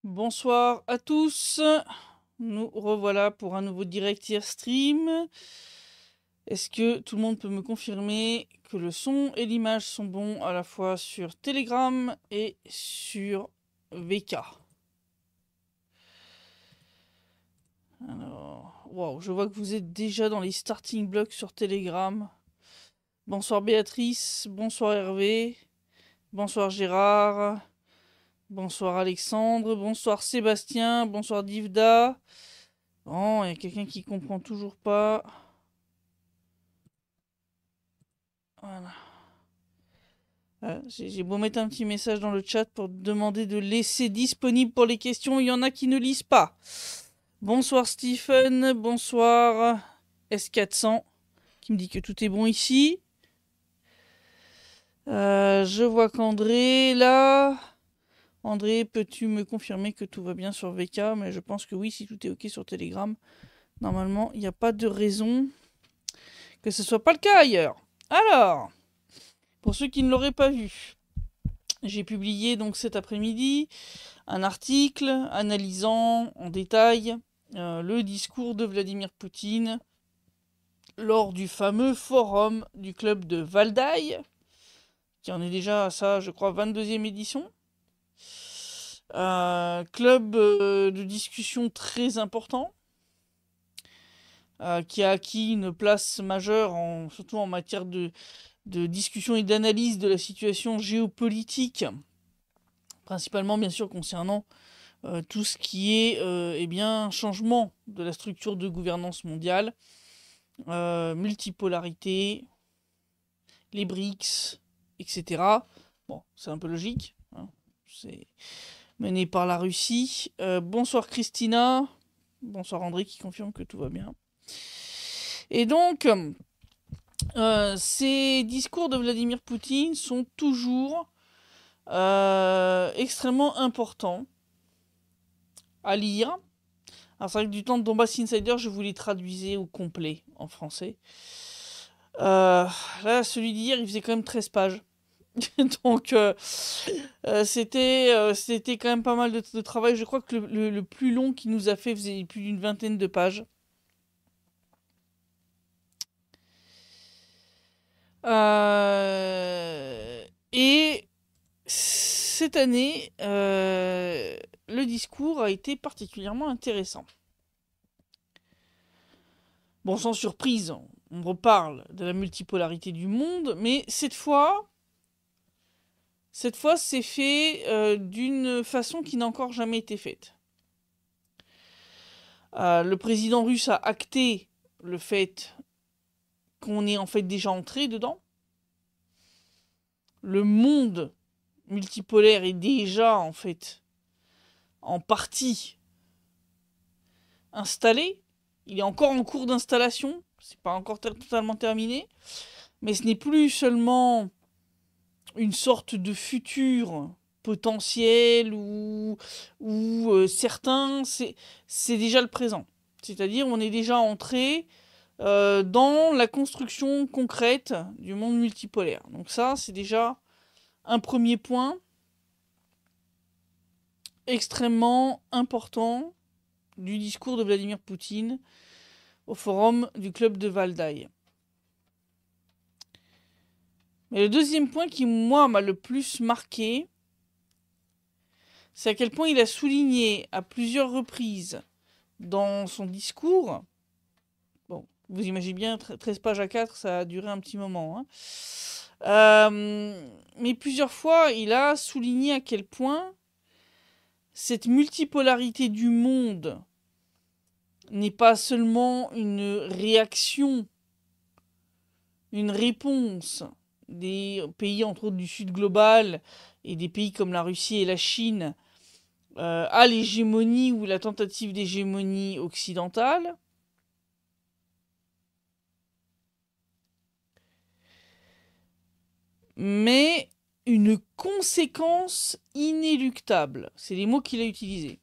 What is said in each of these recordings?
Bonsoir à tous, nous revoilà pour un nouveau direct hier stream. Est-ce que tout le monde peut me confirmer que le son et l'image sont bons à la fois sur Telegram et sur VK? Alors, wow, je vois que vous êtes déjà dans les starting blocks sur Telegram. Bonsoir Béatrice, bonsoir Hervé, bonsoir Gérard. Bonsoir Alexandre, bonsoir Sébastien, bonsoir Divda. Oh, il y a quelqu'un qui comprend toujours pas. Voilà. J'ai beau mettre un petit message dans le chat pour demander de laisser disponible pour les questions, il y en a qui ne lisent pas. Bonsoir Stephen, bonsoir S400, qui me dit que tout est bon ici. Je vois qu'André là... André, peux-tu me confirmer que tout va bien sur VK? Mais je pense que oui, si tout est ok sur Telegram. Normalement, il n'y a pas de raison que ce soit pas le cas ailleurs. Alors, pour ceux qui ne l'auraient pas vu, j'ai publié donc cet après-midi un article analysant en détail le discours de Vladimir Poutine lors du fameux forum du club de Valdaï, qui en est déjà à sa, je crois, 22e édition. Club de discussion très important, qui a acquis une place majeure, surtout en matière de discussion et d'analyse de la situation géopolitique, principalement bien sûr concernant tout ce qui est eh bien, changement de la structure de gouvernance mondiale, multipolarité, les BRICS, etc. Bon, c'est un peu logique, hein, c'est mené par la Russie. Bonsoir Christina. Bonsoir André qui confirme que tout va bien. Et donc, ces discours de Vladimir Poutine sont toujours extrêmement importants à lire. Alors c'est vrai que du temps de Donbass Insider, je vous les traduisais au complet en français. Là, celui d'hier, il faisait quand même 13 pages. Donc, c'était quand même pas mal de travail. Je crois que le plus long qu'il nous a fait faisait plus d'une vingtaine de pages. Et cette année, le discours a été particulièrement intéressant. Bon, sans surprise, on reparle de la multipolarité du monde, mais cette fois, c'est fait d'une façon qui n'a encore jamais été faite. Le président russe a acté le fait qu'on est en fait déjà entré dedans. Le monde multipolaire est déjà en fait en partie installé. Il est encore en cours d'installation. C'est pas encore totalement terminé. Mais ce n'est plus seulement une sorte de futur potentiel ou certain. C'est déjà le présent. C'est-à-dire on est déjà entré dans la construction concrète du monde multipolaire. Donc ça, c'est déjà un premier point extrêmement important du discours de Vladimir Poutine au forum du club de Valdaï. Mais le deuxième point qui, moi, m'a le plus marqué, c'est à quel point il a souligné à plusieurs reprises dans son discours. Bon, vous imaginez bien, 13 pages à 4, ça a duré un petit moment. Hein. Mais plusieurs fois, il a souligné à quel point cette multipolarité du monde n'est pas seulement une réaction, une réponse des pays, entre autres, du Sud global et des pays comme la Russie et la Chine à l'hégémonie ou la tentative d'hégémonie occidentale, mais une conséquence inéluctable. C'est les mots qu'il a utilisés.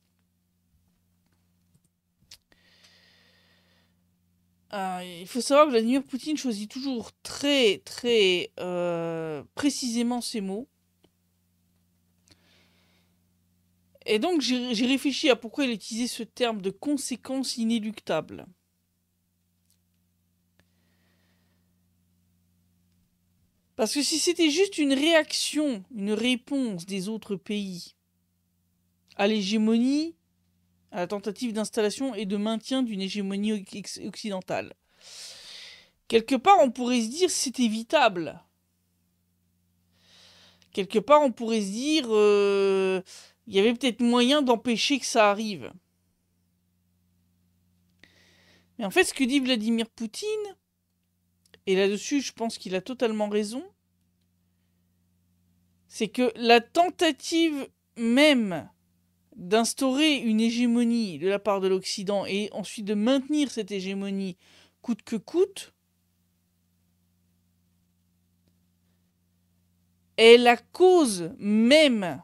il faut savoir que Vladimir Poutine choisit toujours très, très précisément ses mots. Et donc, j'ai réfléchi à pourquoi il utilisait ce terme de conséquences inéluctables. Parce que si c'était juste une réaction, une réponse des autres pays à l'hégémonie, à la tentative d'installation et de maintien d'une hégémonie occidentale, quelque part on pourrait se dire c'est évitable. Quelque part on pourrait se dire il y avait peut-être moyen d'empêcher que ça arrive. Mais en fait, ce que dit Vladimir Poutine, et là-dessus, je pense qu'il a totalement raison, c'est que la tentative même d'instaurer une hégémonie de la part de l'Occident et ensuite de maintenir cette hégémonie coûte que coûte, est la cause même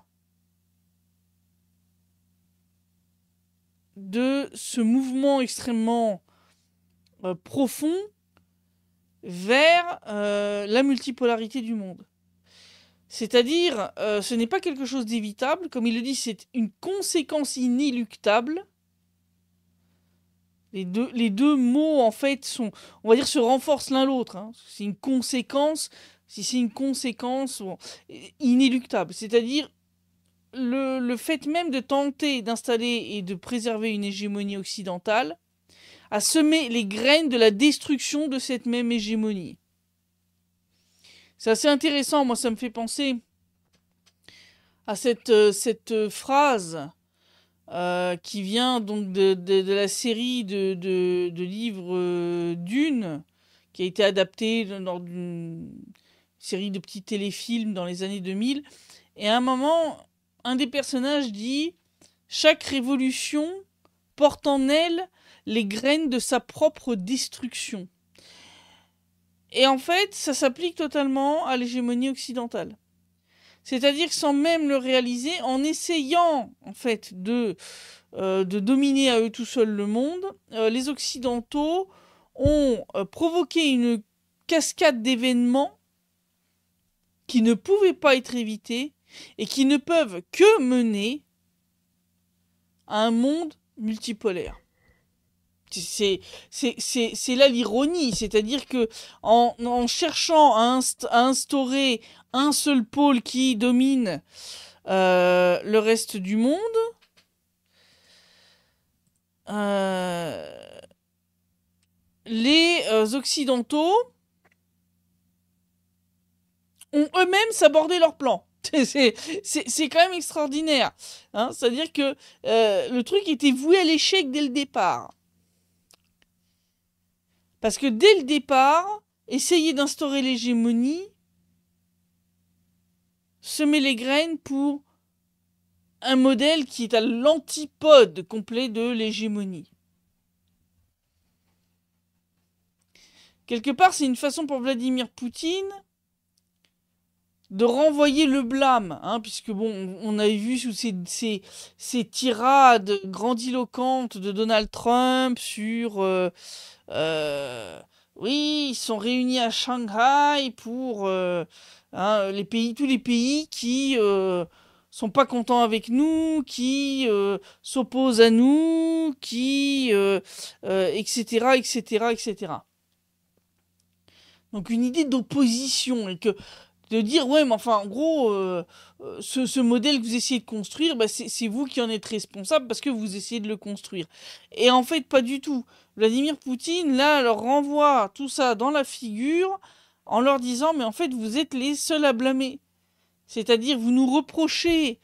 de ce mouvement extrêmement profond vers la multipolarité du monde. C'est-à-dire, ce n'est pas quelque chose d'évitable, comme il le dit, c'est une conséquence inéluctable. Les deux mots, en fait, on va dire, se renforcent l'un l'autre. Hein. C'est une conséquence, si c'est une conséquence inéluctable. C'est-à-dire, le fait même de tenter d'installer et de préserver une hégémonie occidentale a semé les graines de la destruction de cette même hégémonie. C'est assez intéressant, moi ça me fait penser à cette phrase qui vient donc de la série de livres Dune, qui a été adaptée lors d'une série de petits téléfilms dans les années 2000. Et à un moment, un des personnages dit « Chaque révolution porte en elle les graines de sa propre destruction ». Et en fait, ça s'applique totalement à l'hégémonie occidentale. C'est-à-dire que sans même le réaliser, en essayant en fait de dominer à eux tout seuls le monde, les Occidentaux ont provoqué une cascade d'événements qui ne pouvaient pas être évités et qui ne peuvent que mener à un monde multipolaire. C'est là l'ironie, c'est-à-dire que en cherchant à instaurer un seul pôle qui domine le reste du monde, les Occidentaux ont eux-mêmes sabordé leur plan. C'est quand même extraordinaire. Hein, c'est-à-dire que le truc était voué à l'échec dès le départ. Parce que dès le départ, essayer d'instaurer l'hégémonie, semer les graines pour un modèle qui est à l'antipode complet de l'hégémonie. Quelque part, c'est une façon pour Vladimir Poutine de renvoyer le blâme, hein, puisque bon, on avait vu sous ces tirades grandiloquentes de Donald Trump sur oui, ils sont réunis à Shanghai pour tous les pays qui sont pas contents avec nous, qui s'opposent à nous, qui etc., etc., etc. Donc une idée d'opposition et que de dire ouais mais enfin en gros ce modèle que vous essayez de construire, bah, c'est vous qui en êtes responsable parce que vous essayez de le construire. Et en fait pas du tout. Vladimir Poutine là leur renvoie tout ça dans la figure en leur disant mais en fait vous êtes les seuls à blâmer. C'est-à-dire vous nous reprochez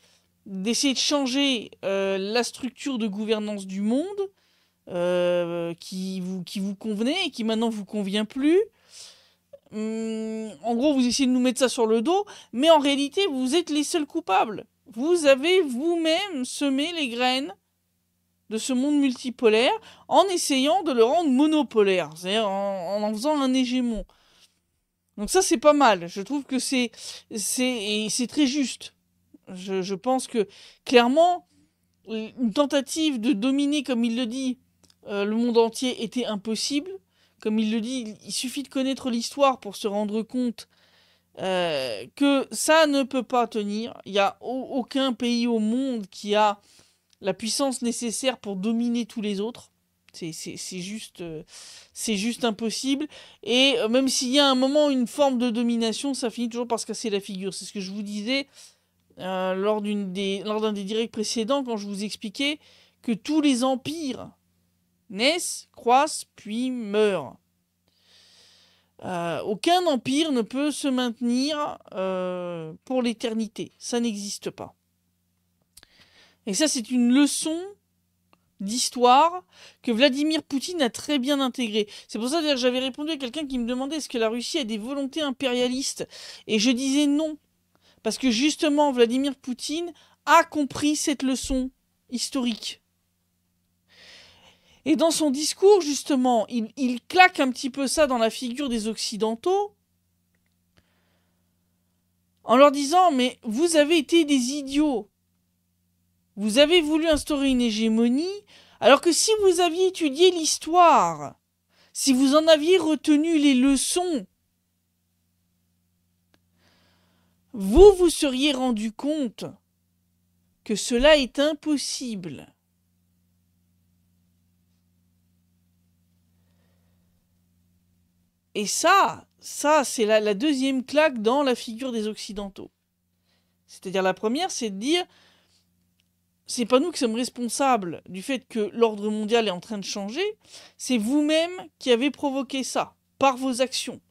d'essayer de changer la structure de gouvernance du monde qui vous convenait et qui maintenant vous convient plus. En gros, vous essayez de nous mettre ça sur le dos, mais en réalité, vous êtes les seuls coupables. Vous avez vous-même semé les graines de ce monde multipolaire en essayant de le rendre monopolaire, c'est-à-dire en faisant un hégémon. Donc ça, c'est pas mal. Je trouve que c'est très juste. Je pense que, clairement, une tentative de dominer, comme il le dit, le monde entier était impossible, comme il le dit, il suffit de connaître l'histoire pour se rendre compte que ça ne peut pas tenir. Il n'y a aucun pays au monde qui a la puissance nécessaire pour dominer tous les autres. C'est juste impossible. Et même s'il y a un moment une forme de domination, ça finit toujours par se casser la figure. C'est ce que je vous disais lors d'un des directs précédents, quand je vous expliquais que tous les empires naissent, croissent, puis meurent. Aucun empire ne peut se maintenir pour l'éternité. Ça n'existe pas. Et ça, c'est une leçon d'histoire que Vladimir Poutine a très bien intégrée. C'est pour ça que j'avais répondu à quelqu'un qui me demandait est-ce que la Russie a des volontés impérialistes. Et je disais non. Parce que justement, Vladimir Poutine a compris cette leçon historique. Et dans son discours, justement, il claque un petit peu ça dans la figure des Occidentaux, en leur disant, mais vous avez été des idiots. Vous avez voulu instaurer une hégémonie, alors que si vous aviez étudié l'histoire, si vous en aviez retenu les leçons, vous vous seriez rendu compte que cela est impossible. Et ça c'est la deuxième claque dans la figure des Occidentaux. C'est-à-dire la première, c'est de dire, c'est pas nous qui sommes responsables du fait que l'ordre mondial est en train de changer, c'est vous-même qui avez provoqué ça, par vos actions.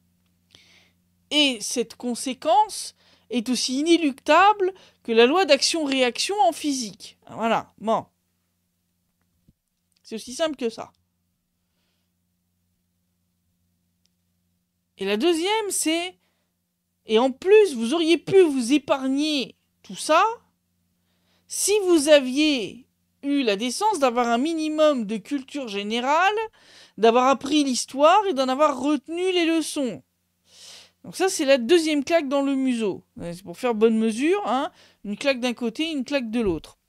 Et cette conséquence est aussi inéluctable que la loi d'action-réaction en physique. Voilà, bon. C'est aussi simple que ça. Et la deuxième, c'est... Et en plus, vous auriez pu vous épargner tout ça si vous aviez eu la décence d'avoir un minimum de culture générale, d'avoir appris l'histoire et d'en avoir retenu les leçons. Donc ça, c'est la deuxième claque dans le museau. C'est pour faire bonne mesure, hein, une claque d'un côté, une claque de l'autre.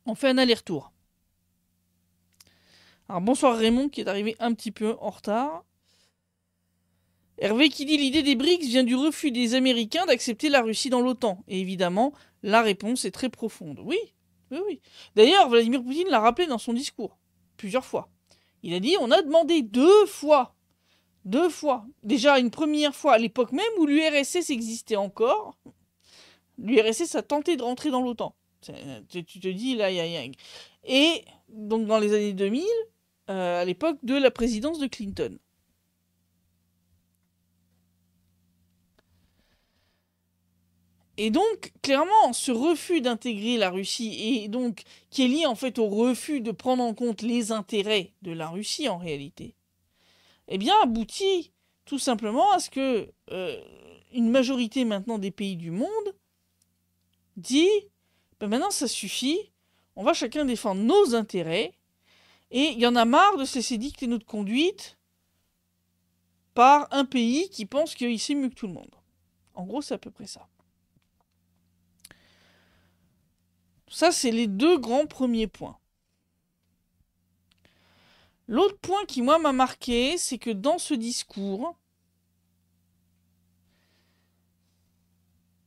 On fait un aller-retour. Alors bonsoir Raymond qui est arrivé un petit peu en retard. Hervé qui dit l'idée des BRICS vient du refus des Américains d'accepter la Russie dans l'OTAN. Et évidemment, la réponse est très profonde. Oui, oui, oui. D'ailleurs, Vladimir Poutine l'a rappelé dans son discours, plusieurs fois. Il a dit, on a demandé 2 fois. 2 fois. Déjà, une première fois, à l'époque même où l'URSS existait encore. L'URSS a tenté de rentrer dans l'OTAN. Tu te dis, là, Et donc, dans les années 2000, à l'époque de la présidence de Clinton. Et donc, clairement, ce refus d'intégrer la Russie, et donc qui est lié en fait au refus de prendre en compte les intérêts de la Russie en réalité, eh bien aboutit tout simplement à ce que une majorité maintenant des pays du monde dit ben maintenant ça suffit, on va chacun défendre nos intérêts, et il y en a marre de se laisser dicter notre conduite par un pays qui pense qu'il sait mieux que tout le monde. En gros, c'est à peu près ça. Ça, c'est les 2 grands premiers points. L'autre point qui, moi, m'a marqué, c'est que dans ce discours,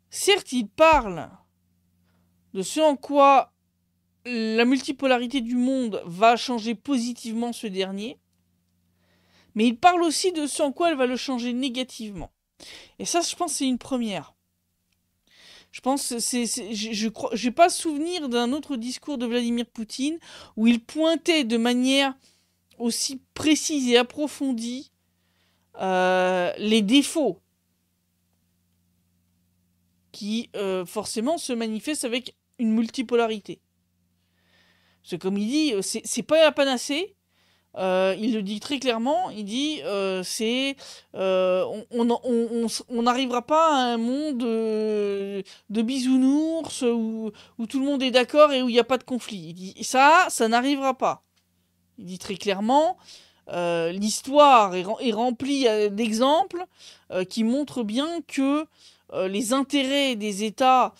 certes, il parle de ce en quoi la multipolarité du monde va changer positivement ce dernier, mais il parle aussi de ce en quoi elle va le changer négativement. Et ça, je pense, c'est une première. Je pense que je n'ai pas souvenir d'un autre discours de Vladimir Poutine où il pointait de manière aussi précise et approfondie les défauts qui forcément se manifestent avec une multipolarité. Parce que comme il dit, c'est pas la panacée. Il le dit très clairement, il dit on n'arrivera pas à un monde de bisounours où tout le monde est d'accord et où il n'y a pas de conflit. Il dit ça n'arrivera pas. Il dit très clairement, l'histoire est remplie d'exemples qui montrent bien que les intérêts des États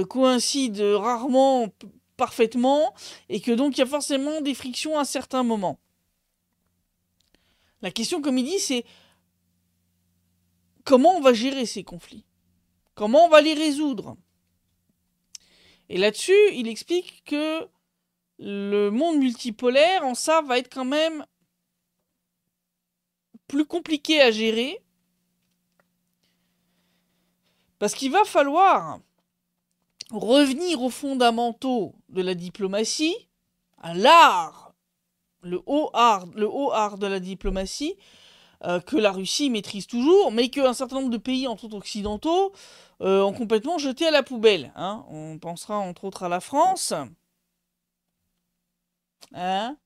coïncident rarement parfaitement et que donc il y a forcément des frictions à certains moments. La question, comme il dit, c'est comment on va gérer ces conflits? Comment on va les résoudre? Et là-dessus, il explique que le monde multipolaire, en ça, va être quand même plus compliqué à gérer. Parce qu'il va falloir revenir aux fondamentaux de la diplomatie, à l'art, le haut art de la diplomatie, que la Russie maîtrise toujours, mais qu'un certain nombre de pays, entre autres occidentaux, ont complètement jeté à la poubelle. Hein. On pensera entre autres à la France, hein,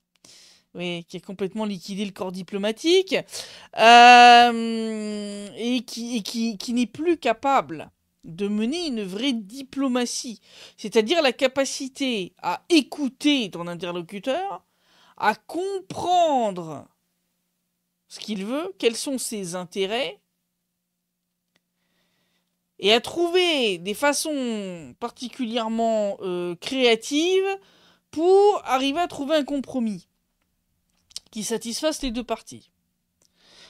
oui, qui a complètement liquidé le corps diplomatique, et qui n'est plus capable de mener une vraie diplomatie, c'est-à-dire la capacité à écouter ton interlocuteur, à comprendre ce qu'il veut, quels sont ses intérêts, et à trouver des façons particulièrement créatives pour arriver à trouver un compromis qui satisfasse les deux parties.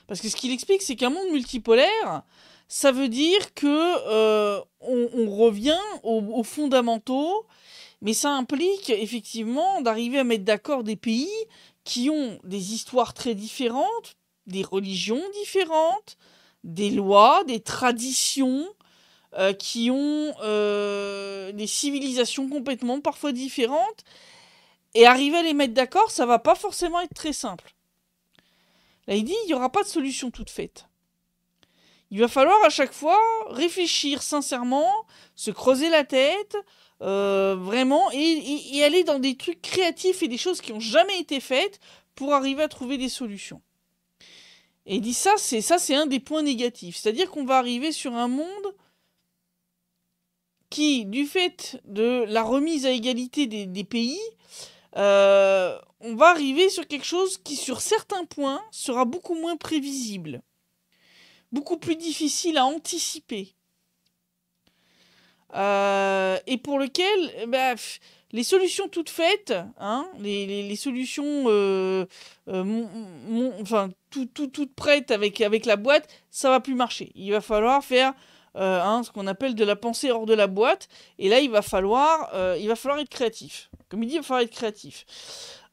Parce que ce qu'il explique, c'est qu'un monde multipolaire, ça veut dire que on revient aux fondamentaux, mais ça implique effectivement d'arriver à mettre d'accord des pays qui ont des histoires très différentes, des religions différentes, des lois, des traditions, qui ont des civilisations complètement parfois différentes, et arriver à les mettre d'accord, ça va pas forcément être très simple. Là, il dit, il n'y aura pas de solution toute faite. Il va falloir à chaque fois réfléchir sincèrement, se creuser la tête, vraiment, et aller dans des trucs créatifs et des choses qui n'ont jamais été faites pour arriver à trouver des solutions. Et il dit ça, c'est un des points négatifs. C'est-à-dire qu'on va arriver sur un monde qui, du fait de la remise à égalité des pays, on va arriver sur quelque chose qui, sur certains points, sera beaucoup moins prévisible. Beaucoup plus difficile à anticiper. Et pour lequel, les solutions toutes faites, hein, les solutions enfin, toutes prêtes avec la boîte, ça va plus marcher. Il va falloir faire ce qu'on appelle de la pensée hors de la boîte. Et là, il va falloir être créatif. Comme il dit, il va falloir être créatif.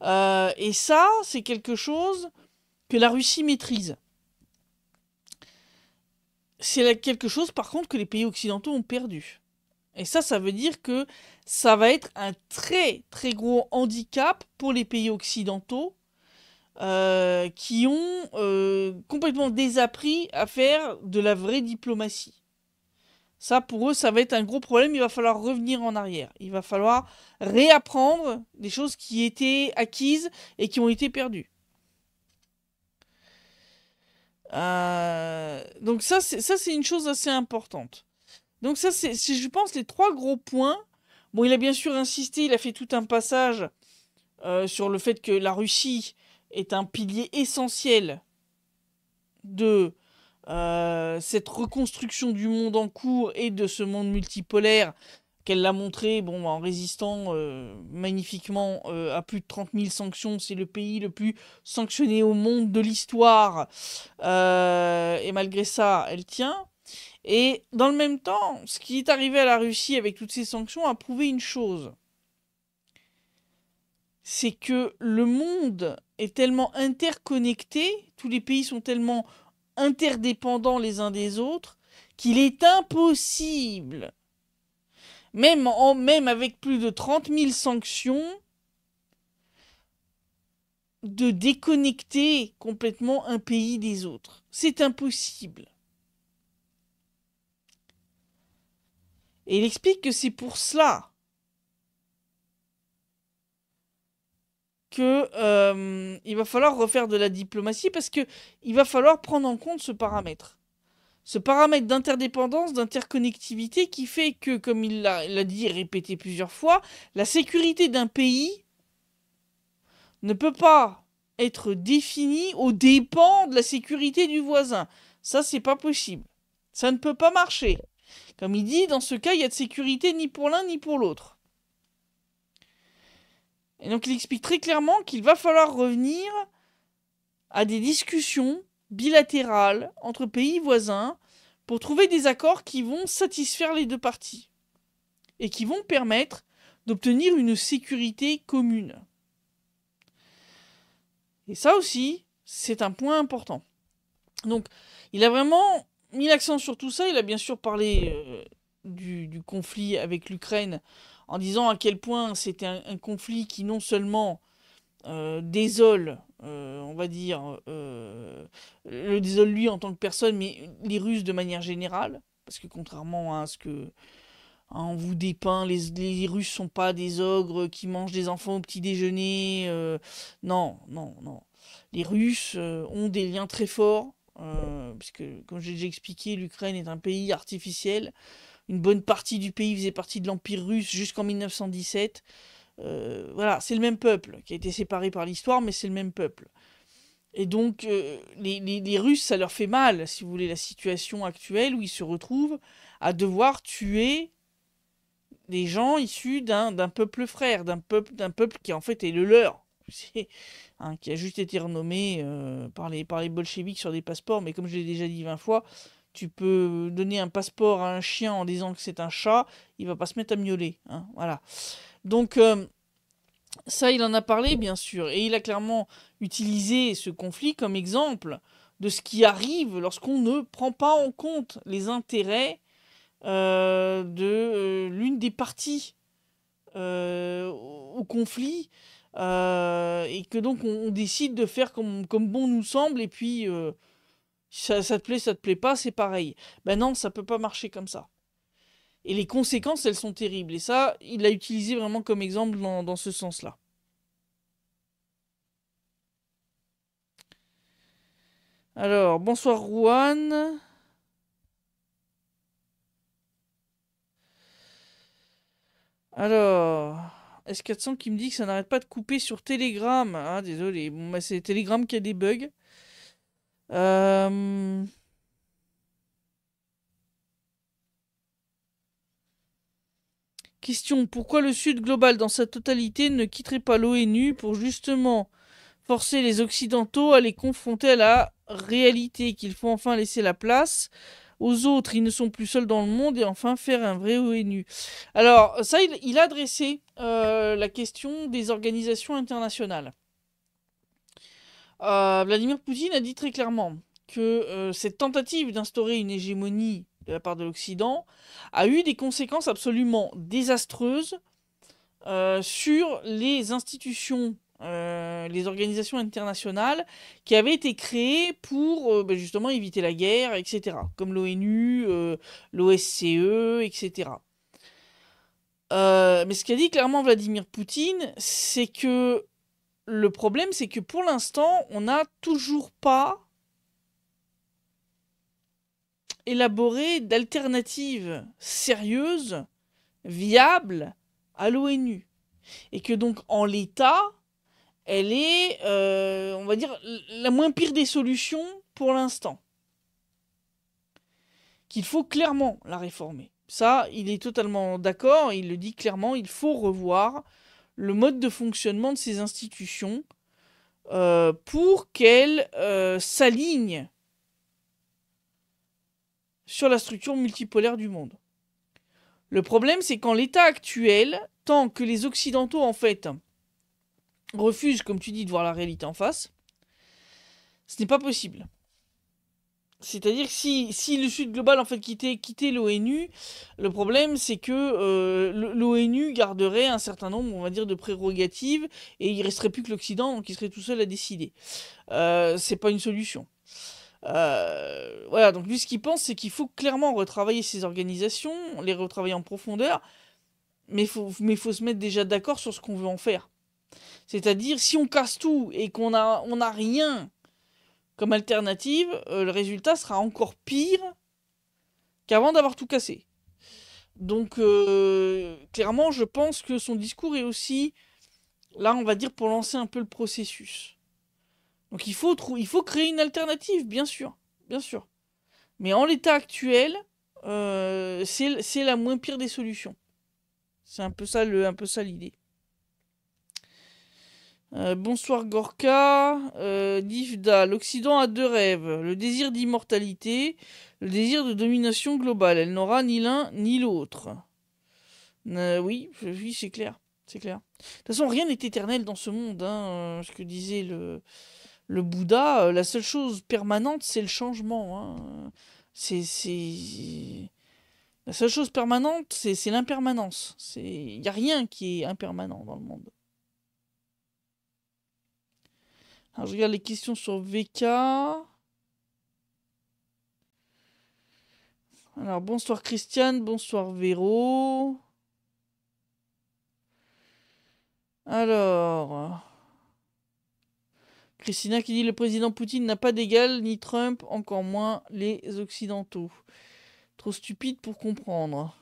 Et ça, c'est quelque chose que la Russie maîtrise. C'est quelque chose, par contre, que les pays occidentaux ont perdu. Et ça veut dire que ça va être un très, très gros handicap pour les pays occidentaux qui ont complètement désappris à faire de la vraie diplomatie. Ça, pour eux, ça va être un gros problème. Il va falloir revenir en arrière. Il va falloir réapprendre des choses qui étaient acquises et qui ont été perdues. Donc ça, c'est une chose assez importante. Donc ça, c'est, je pense, les trois gros points. Bon, il a bien sûr insisté, il a fait tout un passage sur le fait que la Russie est un pilier essentiel de cette reconstruction du monde en cours et de ce monde multipolaire qu'elle l'a montré en résistant magnifiquement à plus de 30 000 sanctions. C'est le pays le plus sanctionné au monde de l'histoire. Et malgré ça, elle tient. Et dans le même temps, ce qui est arrivé à la Russie avec toutes ces sanctions a prouvé une chose. C'est que le monde est tellement interconnecté, tous les pays sont tellement interdépendants les uns des autres, qu'il est impossible, même avec plus de 30 000 sanctions, de déconnecter complètement un pays des autres. C'est impossible. Et il explique que c'est pour cela que il va falloir refaire de la diplomatie, parce que il va falloir prendre en compte ce paramètre. Ce paramètre d'interdépendance, d'interconnectivité qui fait que, comme il l'a dit et répété plusieurs fois, la sécurité d'un pays ne peut pas être définie aux dépens de la sécurité du voisin. Ça, c'est pas possible. Ça ne peut pas marcher. Comme il dit, dans ce cas, il n'y a de sécurité ni pour l'un ni pour l'autre. Et donc il explique très clairement qu'il va falloir revenir à des discussions bilatérales entre pays voisins pour trouver des accords qui vont satisfaire les deux parties et qui vont permettre d'obtenir une sécurité commune. Et ça aussi, c'est un point important. Donc, il a vraiment mis l'accent sur tout ça. Il a bien sûr parlé du conflit avec l'Ukraine en disant à quel point c'était un conflit qui non seulement désole, on va dire, le désole lui en tant que personne, mais les Russes de manière générale. Parce que contrairement à ce que on vous dépeint, les Russes sont pas des ogres qui mangent des enfants au petit déjeuner. Non, non, non. Les Russes ont des liens très forts, puisque, comme j'ai déjà expliqué, l'Ukraine est un pays artificiel. Une bonne partie du pays faisait partie de l'Empire russe jusqu'en 1917. Voilà, c'est le même peuple qui a été séparé par l'histoire, mais c'est le même peuple. Et donc, les Russes, ça leur fait mal, si vous voulez, la situation actuelle où ils se retrouvent à devoir tuer des gens issus d'un peuple frère, d'un peuple qui en fait est le leur, hein, qui a juste été renommé par les bolcheviks sur des passeports, mais comme je l'ai déjà dit 20 fois, tu peux donner un passeport à un chien en disant que c'est un chat, il va pas se mettre à miauler, hein, voilà. Donc ça, il en a parlé, bien sûr, et il a clairement utilisé ce conflit comme exemple de ce qui arrive lorsqu'on ne prend pas en compte les intérêts de l'une des parties au conflit, et que donc on décide de faire comme bon nous semble, et puis ça te plaît pas, c'est pareil. Ben non, ça peut pas marcher comme ça. Et les conséquences, elles sont terribles. Et ça, il l'a utilisé vraiment comme exemple dans ce sens-là. Alors, bonsoir Rouen. Alors, S400 qui me dit que ça n'arrête pas de couper sur Telegram. Ah, désolé. Bon, bah, c'est Telegram qui a des bugs. Euh... Question, pourquoi le Sud global dans sa totalité ne quitterait pas l'ONU pour justement forcer les Occidentaux à les confronter à la réalité, qu'il faut enfin laisser la place aux autres, ils ne sont plus seuls dans le monde, et enfin faire un vrai ONU. Alors ça, il a adressé la question des organisations internationales. Vladimir Poutine a dit très clairement que cette tentative d'instaurer une hégémonie de la part de l'Occident a eu des conséquences absolument désastreuses sur les institutions, les organisations internationales qui avaient été créées pour justement éviter la guerre, etc. Comme l'ONU, l'OSCE, etc. Mais ce qu'a dit clairement Vladimir Poutine, c'est que le problème, c'est que pour l'instant, on n'a toujours pas élaboré d'alternatives sérieuses, viables à l'ONU. Et que donc, en l'état, elle est, on va dire, la moins pire des solutions pour l'instant. Qu'il faut clairement la réformer. Ça, il est totalement d'accord, il le dit clairement, il faut revoir le mode de fonctionnement de ces institutions pour qu'elles s'alignent sur la structure multipolaire du monde. Le problème, c'est qu'en l'état actuel, tant que les Occidentaux, en fait, refusent, comme tu dis, de voir la réalité en face, ce n'est pas possible. C'est-à-dire que si le Sud global en fait quittait l'ONU, le problème c'est que l'ONU garderait un certain nombre, on va dire, de prérogatives, et il resterait plus que l'Occident, donc il serait tout seul à décider. C'est pas une solution. Voilà, donc lui ce qu'il pense, c'est qu'il faut clairement retravailler ces organisations, les retravailler en profondeur, mais il faut se mettre déjà d'accord sur ce qu'on veut en faire. C'est-à-dire, si on casse tout et qu'on a rien comme alternative, le résultat sera encore pire qu'avant d'avoir tout cassé. Donc, clairement, je pense que son discours est aussi, là, on va dire, pour lancer un peu le processus. Donc, il faut créer une alternative, bien sûr. Bien sûr. Mais en l'état actuel, c'est la moins pire des solutions. C'est un peu ça l'idée. Bonsoir Gorka. Divda, l'Occident a deux rêves. Le désir d'immortalité, le désir de domination globale. Elle n'aura ni l'un ni l'autre. Oui, oui, c'est clair. C'est clair. De toute façon, rien n'est éternel dans ce monde. Hein, ce que disait le Bouddha. La seule chose permanente, c'est le changement. Hein. La seule chose permanente, c'est l'impermanence. Il n'y a rien qui est impermanent dans le monde. Alors, je regarde les questions sur VK. Alors, bonsoir Christiane, bonsoir Véro. Alors... Christina qui dit le président Poutine n'a pas d'égal, ni Trump, encore moins les Occidentaux. Trop stupide pour comprendre.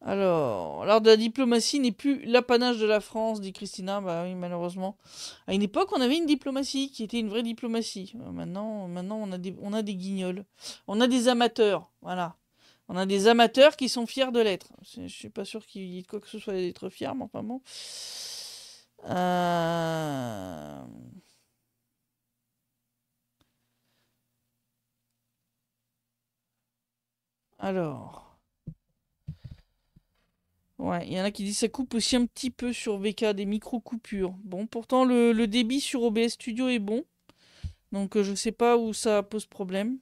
Alors, l'art de la diplomatie n'est plus l'apanage de la France, dit Christina. Bah oui, malheureusement. À une époque, on avait une diplomatie qui était une vraie diplomatie. Maintenant on a des guignols. On a des amateurs, voilà. On a des amateurs qui sont fiers de l'être. Je suis pas sûr qu'il y ait quoi que ce soit d'être fier, mais enfin bon. Alors... Ouais, il y en a qui disent que ça coupe aussi un petit peu sur VK, des micro-coupures. Bon, pourtant le débit sur OBS Studio est bon. Donc je sais pas où ça pose problème.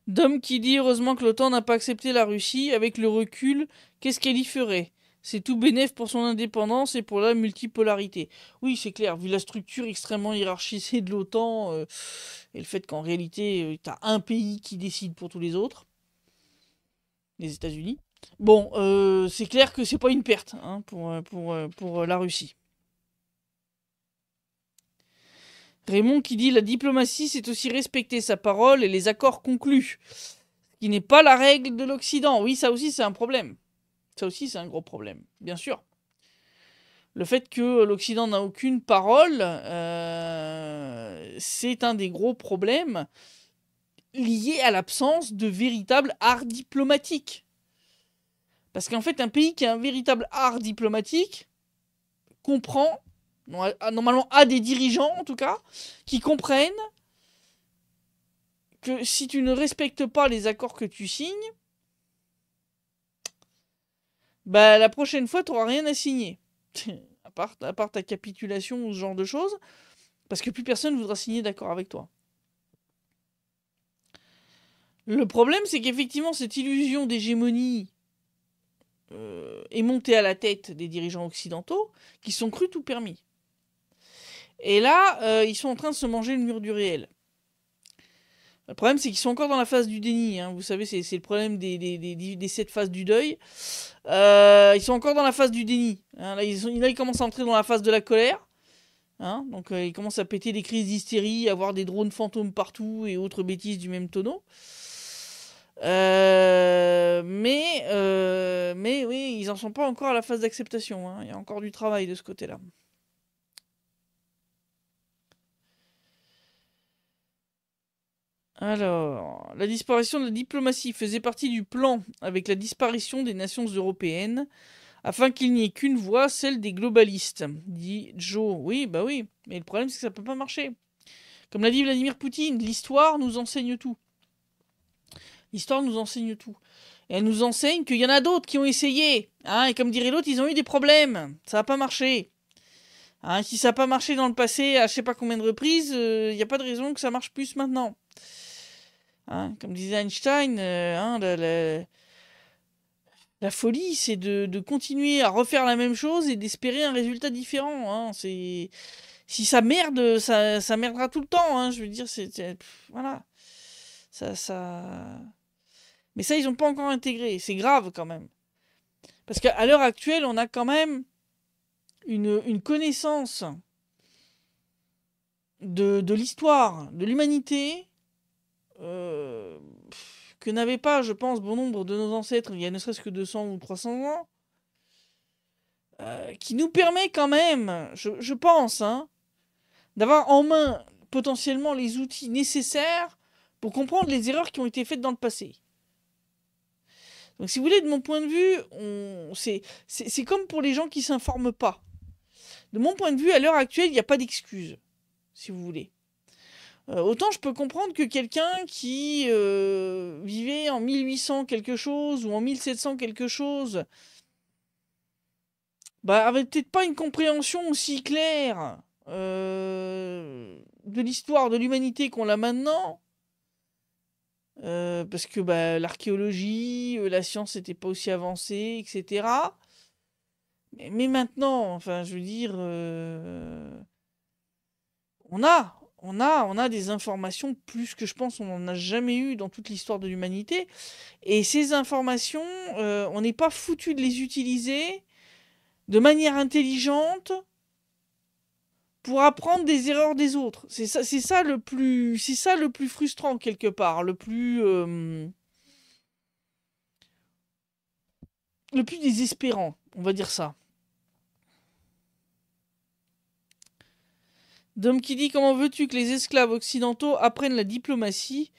Dom qui dit heureusement que l'OTAN n'a pas accepté la Russie. Avec le recul, qu'est-ce qu'elle y ferait? C'est tout bénef pour son indépendance et pour la multipolarité. Oui, c'est clair, vu la structure extrêmement hiérarchisée de l'OTAN et le fait qu'en réalité, tu as un pays qui décide pour tous les autres. Les États-Unis. Bon, c'est clair que c'est pas une perte hein, pour la Russie. Raymond qui dit la diplomatie, c'est aussi respecter sa parole et les accords conclus. Ce qui n'est pas la règle de l'Occident. Oui, ça aussi, c'est un problème. Ça aussi, c'est un gros problème, bien sûr. Le fait que l'Occident n'a aucune parole, c'est un des gros problèmes liés à l'absence de véritable art diplomatique. Parce qu'en fait, un pays qui a un véritable art diplomatique comprend, normalement a des dirigeants en tout cas, qui comprennent que si tu ne respectes pas les accords que tu signes, bah la prochaine fois, tu n'auras rien à signer. à part ta capitulation ou ce genre de choses, parce que plus personne ne voudra signer d'accord avec toi. Le problème, c'est qu'effectivement, cette illusion d'hégémonie est montée à la tête des dirigeants occidentaux qui sont crus tout permis. Et là, ils sont en train de se manger le mur du réel. Le problème, c'est qu'ils sont encore dans la phase du déni. Hein. Vous savez, c'est le problème des 7 phases du deuil. Ils sont encore dans la phase du déni. Hein. Là, ils commencent à entrer dans la phase de la colère. Hein. Donc, ils commencent à péter des crises d'hystérie, à avoir des drones fantômes partout et autres bêtises du même tonneau. Mais oui, ils n'en sont pas encore à la phase d'acceptation. Hein. Il y a encore du travail de ce côté-là. Alors, la disparition de la diplomatie faisait partie du plan avec la disparition des nations européennes, afin qu'il n'y ait qu'une voix, celle des globalistes, dit Joe. Oui, bah oui, mais le problème c'est que ça peut pas marcher. Comme l'a dit Vladimir Poutine, l'histoire nous enseigne tout. L'histoire nous enseigne tout. Et elle nous enseigne qu'il y en a d'autres qui ont essayé. Hein, et comme dirait l'autre, ils ont eu des problèmes. Ça n'a pas marché. Hein, si ça n'a pas marché dans le passé à je sais pas combien de reprises, il n'y a pas de raison que ça marche plus maintenant. Hein, comme disait Einstein, la folie, c'est de continuer à refaire la même chose et d'espérer un résultat différent. Hein. Si ça merde, ça merdera tout le temps. Hein. Je veux dire, voilà. Mais ça, ils n'ont pas encore intégré. C'est grave quand même. Parce qu'à l'heure actuelle, on a quand même une connaissance de l'histoire, de l'humanité, que n'avaient pas, je pense, bon nombre de nos ancêtres il y a ne serait-ce que 200 ou 300 ans, qui nous permet quand même, je pense, hein, d'avoir en main potentiellement les outils nécessaires pour comprendre les erreurs qui ont été faites dans le passé. Donc si vous voulez, de mon point de vue, c'est comme pour les gens qui s'informent pas. De mon point de vue, à l'heure actuelle, il n'y a pas d'excuse, si vous voulez. Autant je peux comprendre que quelqu'un qui vivait en 1800 quelque chose ou en 1700 quelque chose, bah, avait peut-être pas une compréhension aussi claire de l'histoire de l'humanité qu'on l'a maintenant. Parce que bah, l'archéologie, la science n'était pas aussi avancée, etc. Mais maintenant, enfin, je veux dire, on a des informations plus que je pense on n'en a jamais eu dans toute l'histoire de l'humanité. Et ces informations, on n'est pas foutu de les utiliser de manière intelligente pour apprendre des erreurs des autres. C'est ça le plus frustrant quelque part, le plus désespérant, on va dire ça. Dom qui dit: comment veux-tu que les esclaves occidentaux apprennent la diplomatie?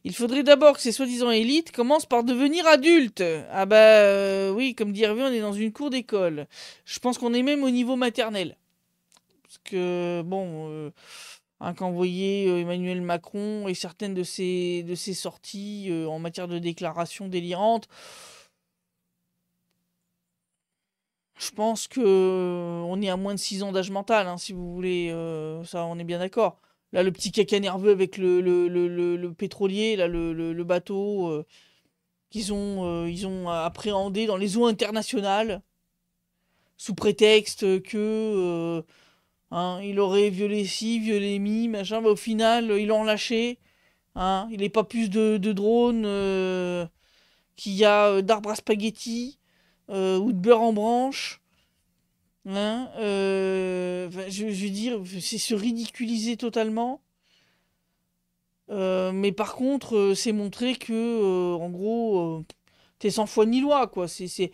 Il faudrait d'abord que ces soi-disant élites commencent par devenir adultes. Ah bah oui, comme dit Hervé, on est dans une cour d'école. Je pense qu'on est même au niveau maternel. Parce que, bon, quand vous voyez Emmanuel Macron et certaines de ses sorties en matière de déclarations délirantes, je pense que on est à moins de 6 ans d'âge mental, hein, si vous voulez. Ça, on est bien d'accord. Là, le petit caca nerveux avec le pétrolier, là, le bateau qu'ils ont appréhendé dans les eaux internationales, sous prétexte que il aurait violé ci, violé mi, machin. Mais au final, ils l'ont lâché. Hein, il n'est pas plus de drone qu'il y a d'arbres à spaghetti ou de beurre en branche. Hein, je veux dire, c'est se ridiculiser totalement. Mais par contre, c'est montrer que, en gros, t'es sans foi ni loi, quoi. C'est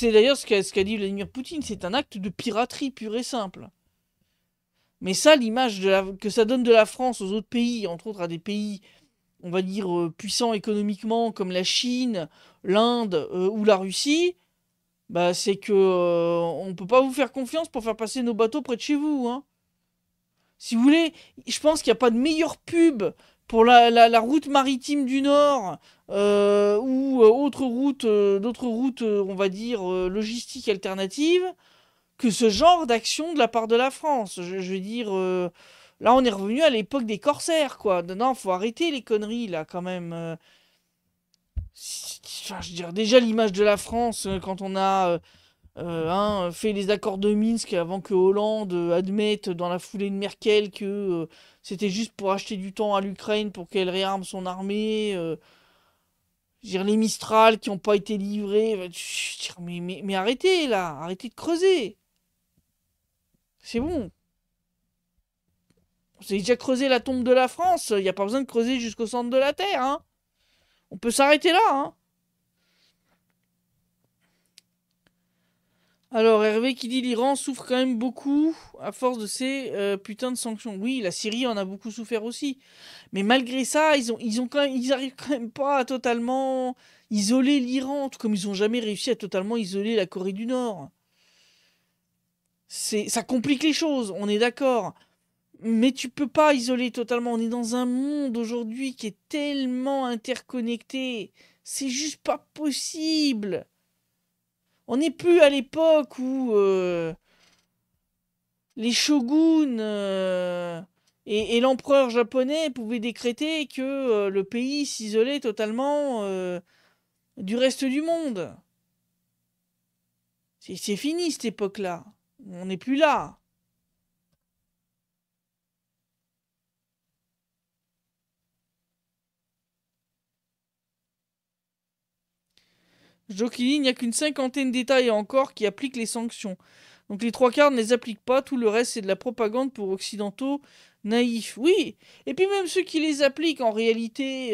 d'ailleurs ce qu'a dit Vladimir Poutine. C'est un acte de piraterie pur et simple. Mais ça, l'image que ça donne de la France aux autres pays, entre autres à des pays, on va dire, puissants économiquement, comme la Chine, l'Inde ou la Russie, bah, c'est que on peut pas vous faire confiance pour faire passer nos bateaux près de chez vous, hein. Si vous voulez, je pense qu'il n'y a pas de meilleure pub pour la route maritime du Nord ou d'autres routes, on va dire, logistiques alternatives, que ce genre d'action de la part de la France. Je veux dire, là, on est revenu à l'époque des corsaires, quoi. Non, faut arrêter les conneries, là, quand même. Enfin, je veux dire, déjà, l'image de la France, quand on a fait les accords de Minsk avant que Hollande admette dans la foulée de Merkel que c'était juste pour acheter du temps à l'Ukraine pour qu'elle réarme son armée. Je veux dire, les Mistral qui n'ont pas été livrés. Mais arrêtez, là. Arrêtez de creuser. C'est bon. Vous avez déjà creusé la tombe de la France, il n'y a pas besoin de creuser jusqu'au centre de la Terre, hein. On peut s'arrêter là, hein. Alors, Hervé qui dit l'Iran souffre quand même beaucoup à force de ces putains de sanctions. Oui, la Syrie en a beaucoup souffert aussi. Mais malgré ça, ils arrivent quand même pas à totalement isoler l'Iran, tout comme ils ont jamais réussi à totalement isoler la Corée du Nord. Ça complique les choses, on est d'accord. Mais tu peux pas isoler totalement. On est dans un monde aujourd'hui qui est tellement interconnecté. C'est juste pas possible. On n'est plus à l'époque où les shoguns et l'empereur japonais pouvaient décréter que le pays s'isolait totalement du reste du monde. C'est fini cette époque-là. On n'est plus là. Jokili, il n'y a qu'une cinquantaine d'États et encore qui appliquent les sanctions. Donc les trois quarts ne les appliquent pas, tout le reste c'est de la propagande pour occidentaux naïfs. Oui, et puis même ceux qui les appliquent en réalité,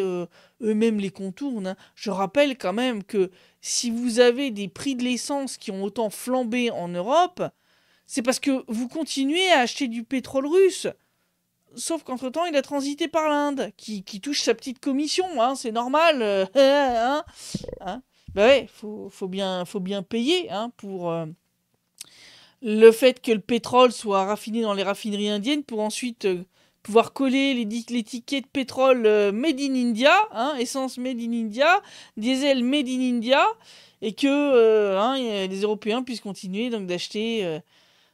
eux-mêmes les contournent, hein. Je rappelle quand même que si vous avez des prix de l'essence qui ont autant flambé en Europe, c'est parce que vous continuez à acheter du pétrole russe. Sauf qu'entre-temps, il a transité par l'Inde, qui touche sa petite commission, hein, c'est normal. Hein, hein. Bah ouais, faut bien payer hein, pour le fait que le pétrole soit raffiné dans les raffineries indiennes pour ensuite pouvoir coller l'étiquette de pétrole Made in India, hein, essence Made in India, diesel Made in India, et que hein, les Européens puissent continuer donc d'acheter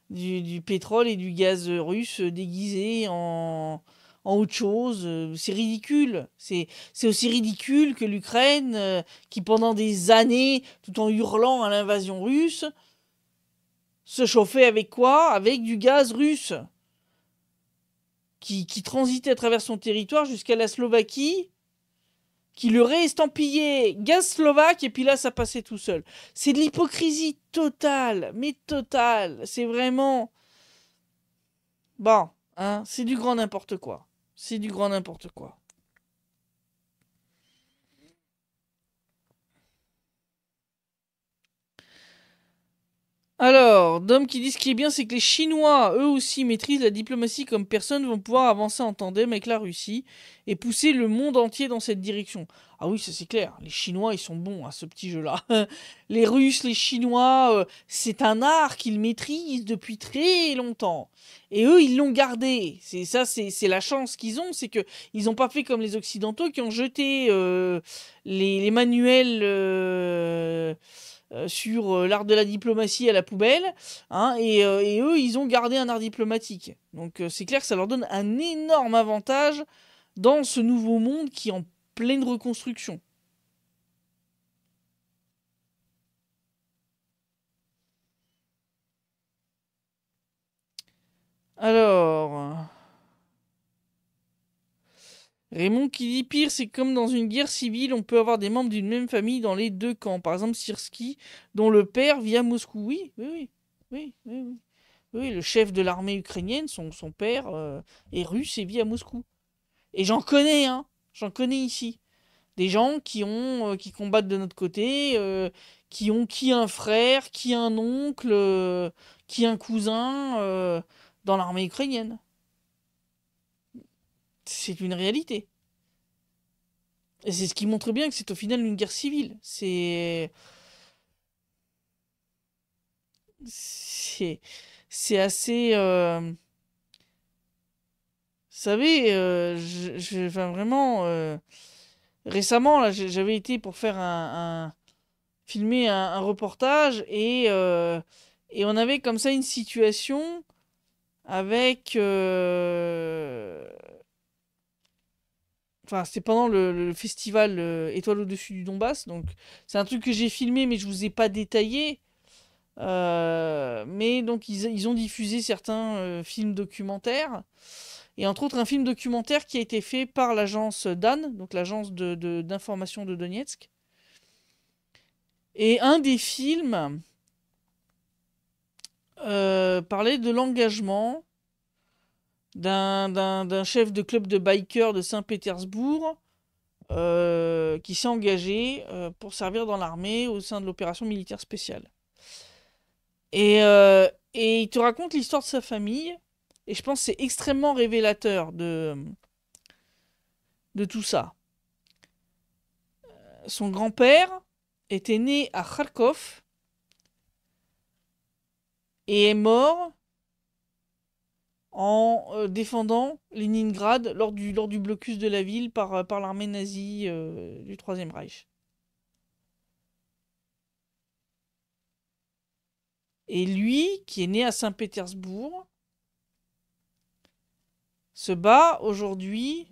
du pétrole et du gaz russe déguisé en autre chose. C'est ridicule. C'est aussi ridicule que l'Ukraine, qui pendant des années, tout en hurlant à l'invasion russe, se chauffait avec quoi? Avec du gaz russe, qui transitait à travers son territoire jusqu'à la Slovaquie, qui le réestampillait gaz slovaque, et puis là, ça passait tout seul. C'est de l'hypocrisie totale, mais totale. C'est vraiment... Bon, hein, c'est du grand n'importe quoi. C'est du grand n'importe quoi. Alors, Dom qui dit ce qui est bien, c'est que les Chinois, eux aussi, maîtrisent la diplomatie comme personne, vont pouvoir avancer en tandem avec la Russie et pousser le monde entier dans cette direction. Ah oui, ça c'est clair. Les Chinois, ils sont bons à ce petit jeu-là. Les Russes, les Chinois, c'est un art qu'ils maîtrisent depuis très longtemps. Et eux, ils l'ont gardé. C'est ça, c'est la chance qu'ils ont, c'est que ils n'ont pas fait comme les Occidentaux qui ont jeté les manuels. Sur l'art de la diplomatie à la poubelle, hein, et eux, ils ont gardé un art diplomatique. Donc c'est clair que ça leur donne un énorme avantage dans ce nouveau monde qui est en pleine reconstruction. Alors... Raymond qui dit pire, c'est comme dans une guerre civile, on peut avoir des membres d'une même famille dans les deux camps. Par exemple, Sirski, dont le père vit à Moscou. Oui, oui, oui. Oui, oui, oui. Oui, le chef de l'armée ukrainienne, son père est russe et vit à Moscou. Et j'en connais, hein. J'en connais ici. Des gens qui combattent de notre côté, qui ont qui un frère, qui un oncle, qui un cousin dans l'armée ukrainienne. C'est une réalité. Et c'est ce qui montre bien que c'est au final une guerre civile. C'est. C'est assez. Vous savez, enfin, vraiment. Récemment, là, j'avais été pour faire filmer un reportage et on avait comme ça une situation avec. Enfin, c'était pendant le festival Étoile au-dessus du Donbass, donc c'est un truc que j'ai filmé, mais je vous ai pas détaillé. Mais donc ils ont diffusé certains films documentaires, et entre autres un film documentaire qui a été fait par l'agence DAN, donc l'agence d'information de Donetsk. Et un des films parlait de l'engagement d'un chef de club de bikers de Saint-Pétersbourg qui s'est engagé pour servir dans l'armée au sein de l'opération militaire spéciale. Et il te raconte l'histoire de sa famille, et je pense que c'est extrêmement révélateur de tout ça. Son grand-père était né à Kharkov et est mort en défendant Leningrad lors du blocus de la ville par l'armée nazie du Troisième Reich. Et lui, qui est né à Saint-Pétersbourg, se bat aujourd'hui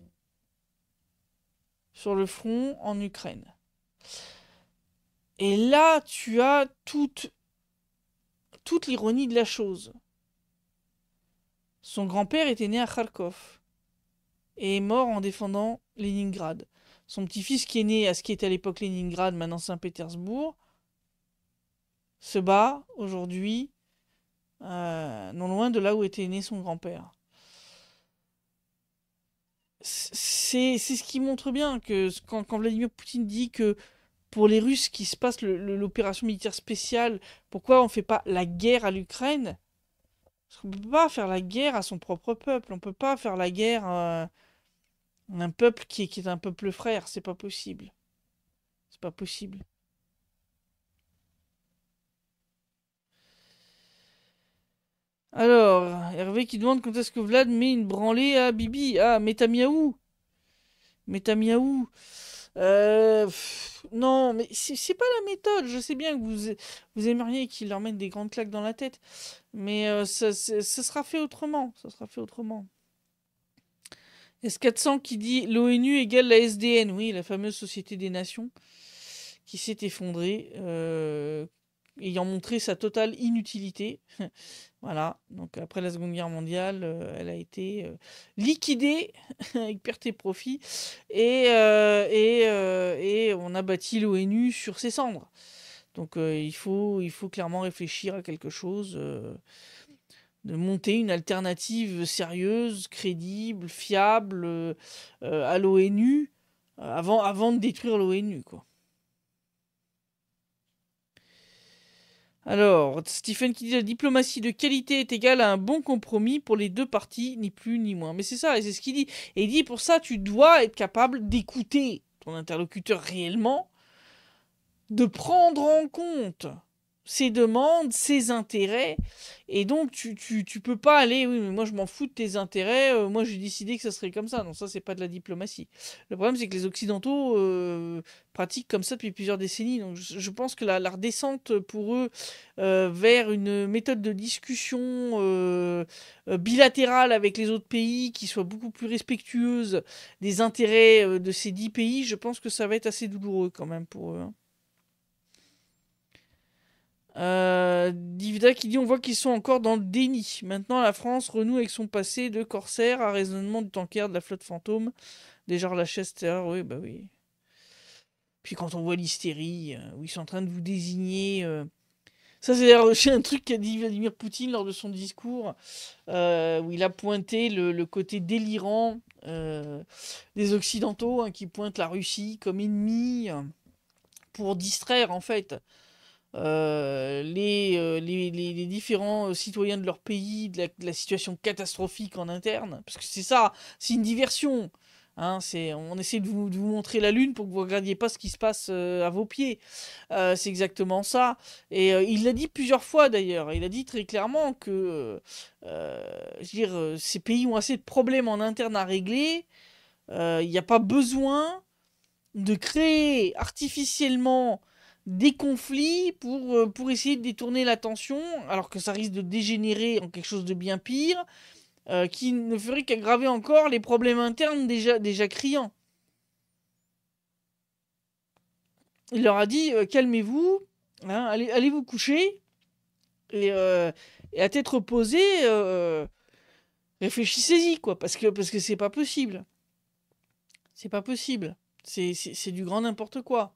sur le front en Ukraine. Et là, tu as toute l'ironie de la chose. Son grand-père était né à Kharkov et est mort en défendant Leningrad. Son petit-fils qui est né à ce qui était à l'époque Leningrad, maintenant Saint-Pétersbourg, se bat aujourd'hui non loin de là où était né son grand-père. C'est ce qui montre bien que quand Vladimir Poutine dit que pour les Russes qui se passe l'opération militaire spéciale, pourquoi on ne fait pas la guerre à l'Ukraine? Parce qu'on ne peut pas faire la guerre à son propre peuple, on ne peut pas faire la guerre à un peuple qui est un peuple frère, c'est pas possible. C'est pas possible. Alors, Hervé qui demande quand est-ce que Vlad met une branlée à Bibi. Ah, Metamiaou. Metamiaou. Non, mais c'est pas la méthode. Je sais bien que vous aimeriez qu'il leur mette des grandes claques dans la tête. Mais ça sera fait autrement. Ça sera fait autrement. S400 qui dit l'ONU égale la SDN. Oui, la fameuse Société des Nations qui s'est effondrée, ayant montré sa totale inutilité. Voilà, donc après la Seconde Guerre mondiale, elle a été liquidée avec perte et profit, et on a bâti l'ONU sur ses cendres. Donc il faut clairement réfléchir à quelque chose, de monter une alternative sérieuse, crédible, fiable à l'ONU, avant de détruire l'ONU, quoi. Alors, Stephen qui dit la diplomatie de qualité est égale à un bon compromis pour les deux parties, ni plus ni moins. Mais c'est ça, et c'est ce qu'il dit. Et il dit pour ça, tu dois être capable d'écouter ton interlocuteur réellement, de prendre en compte ses demandes, ses intérêts, et donc tu peux pas aller, oui, mais moi je m'en fous de tes intérêts, moi j'ai décidé que ça serait comme ça. Non, ça c'est pas de la diplomatie. Le problème c'est que les Occidentaux pratiquent comme ça depuis plusieurs décennies, donc je pense que la redescente pour eux vers une méthode de discussion bilatérale avec les autres pays qui soit beaucoup plus respectueuse des intérêts de ces 10 pays, je pense que ça va être assez douloureux quand même pour eux, hein. Divida qui dit on voit qu'ils sont encore dans le déni. Maintenant, la France renoue avec son passé de corsaire à raisonnement du tanker de la flotte fantôme. Déjà la chaise terreur, oui, bah oui. Puis quand on voit l'hystérie, où ils sont en train de vous désigner. Ça, c'est d'ailleurs aussi un truc qu'a dit Vladimir Poutine lors de son discours, où il a pointé le côté délirant des Occidentaux, hein, qui pointent la Russie comme ennemie pour distraire, en fait, les différents citoyens de leur pays, de la situation catastrophique en interne, parce que c'est ça, c'est une diversion. Hein, on essaie de vous montrer la lune pour que vous ne regardiez pas ce qui se passe à vos pieds. C'est exactement ça. Et il l'a dit plusieurs fois d'ailleurs. Il a dit très clairement que je veux dire, ces pays ont assez de problèmes en interne à régler. Il n'y a pas besoin de créer artificiellement des conflits pour essayer de détourner l'attention, alors que ça risque de dégénérer en quelque chose de bien pire, qui ne ferait qu'aggraver encore les problèmes internes déjà criants. Il leur a dit calmez-vous, hein, allez vous coucher, et à tête reposée, réfléchissez-y, quoi, parce que c'est pas possible. C'est pas possible. C'est du grand n'importe quoi.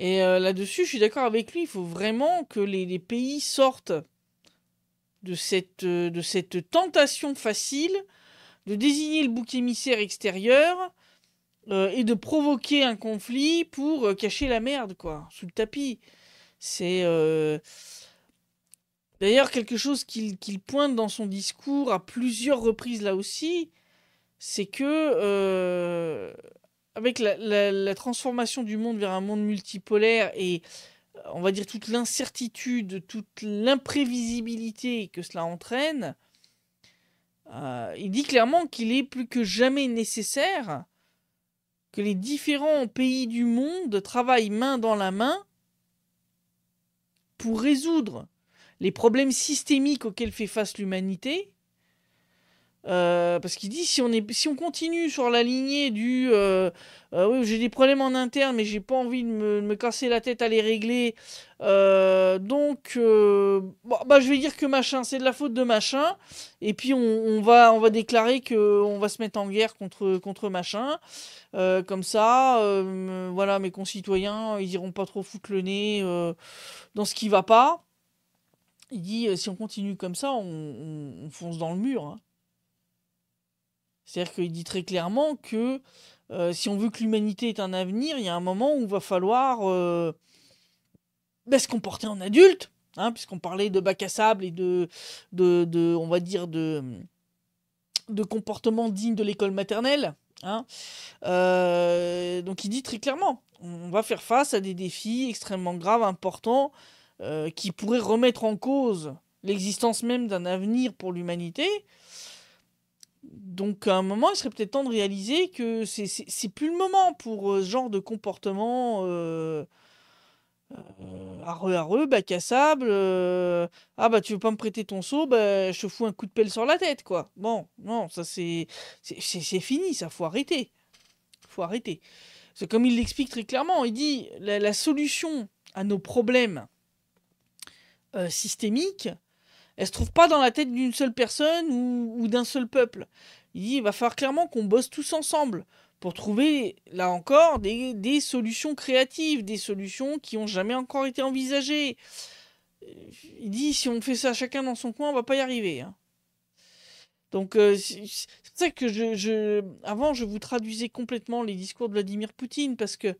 Et là-dessus, je suis d'accord avec lui. Il faut vraiment que les pays sortent de cette tentation facile de désigner le bouc émissaire extérieur et de provoquer un conflit pour cacher la merde, quoi, sous le tapis. C'est d'ailleurs quelque chose qu'il pointe dans son discours à plusieurs reprises là aussi, c'est que avec la transformation du monde vers un monde multipolaire et on va dire toute l'incertitude, toute l'imprévisibilité que cela entraîne, il dit clairement qu'il est plus que jamais nécessaire que les différents pays du monde travaillent main dans la main pour résoudre les problèmes systémiques auxquels fait face l'humanité. Parce qu'il dit si on continue sur la lignée du oui, j'ai des problèmes en interne mais j'ai pas envie de me casser la tête à les régler, donc bon, bah, je vais dire que machin c'est de la faute de machin, et puis on va déclarer que on va se mettre en guerre contre machin, comme ça voilà, mes concitoyens ils iront pas trop foutre le nez dans ce qui va pas. Il dit si on continue comme ça on fonce dans le mur, hein. C'est-à-dire qu'il dit très clairement que si on veut que l'humanité ait un avenir, il y a un moment où il va falloir se comporter en adulte, hein, puisqu'on parlait de bac à sable et on va dire, de comportement digne de l'école maternelle. Hein. Donc il dit très clairement, on va faire face à des défis extrêmement graves, importants, qui pourraient remettre en cause l'existence même d'un avenir pour l'humanité. Donc à un moment, il serait peut-être temps de réaliser que c'est plus le moment pour ce genre de comportement areux, bac à sable. Ah bah tu veux pas me prêter ton seau, bah je te fous un coup de pelle sur la tête, quoi. Bon, non, ça c'est fini, ça faut arrêter. Faut arrêter. C'est comme il l'explique très clairement, il dit la solution à nos problèmes systémiques, elle se trouve pas dans la tête d'une seule personne ou d'un seul peuple. Il dit il va falloir clairement qu'on bosse tous ensemble pour trouver, là encore, des solutions créatives, des solutions qui ont jamais encore été envisagées. Il dit si on fait ça chacun dans son coin, on va pas y arriver. Hein. Donc c'est pour ça que avant je vous traduisais complètement les discours de Vladimir Poutine parce que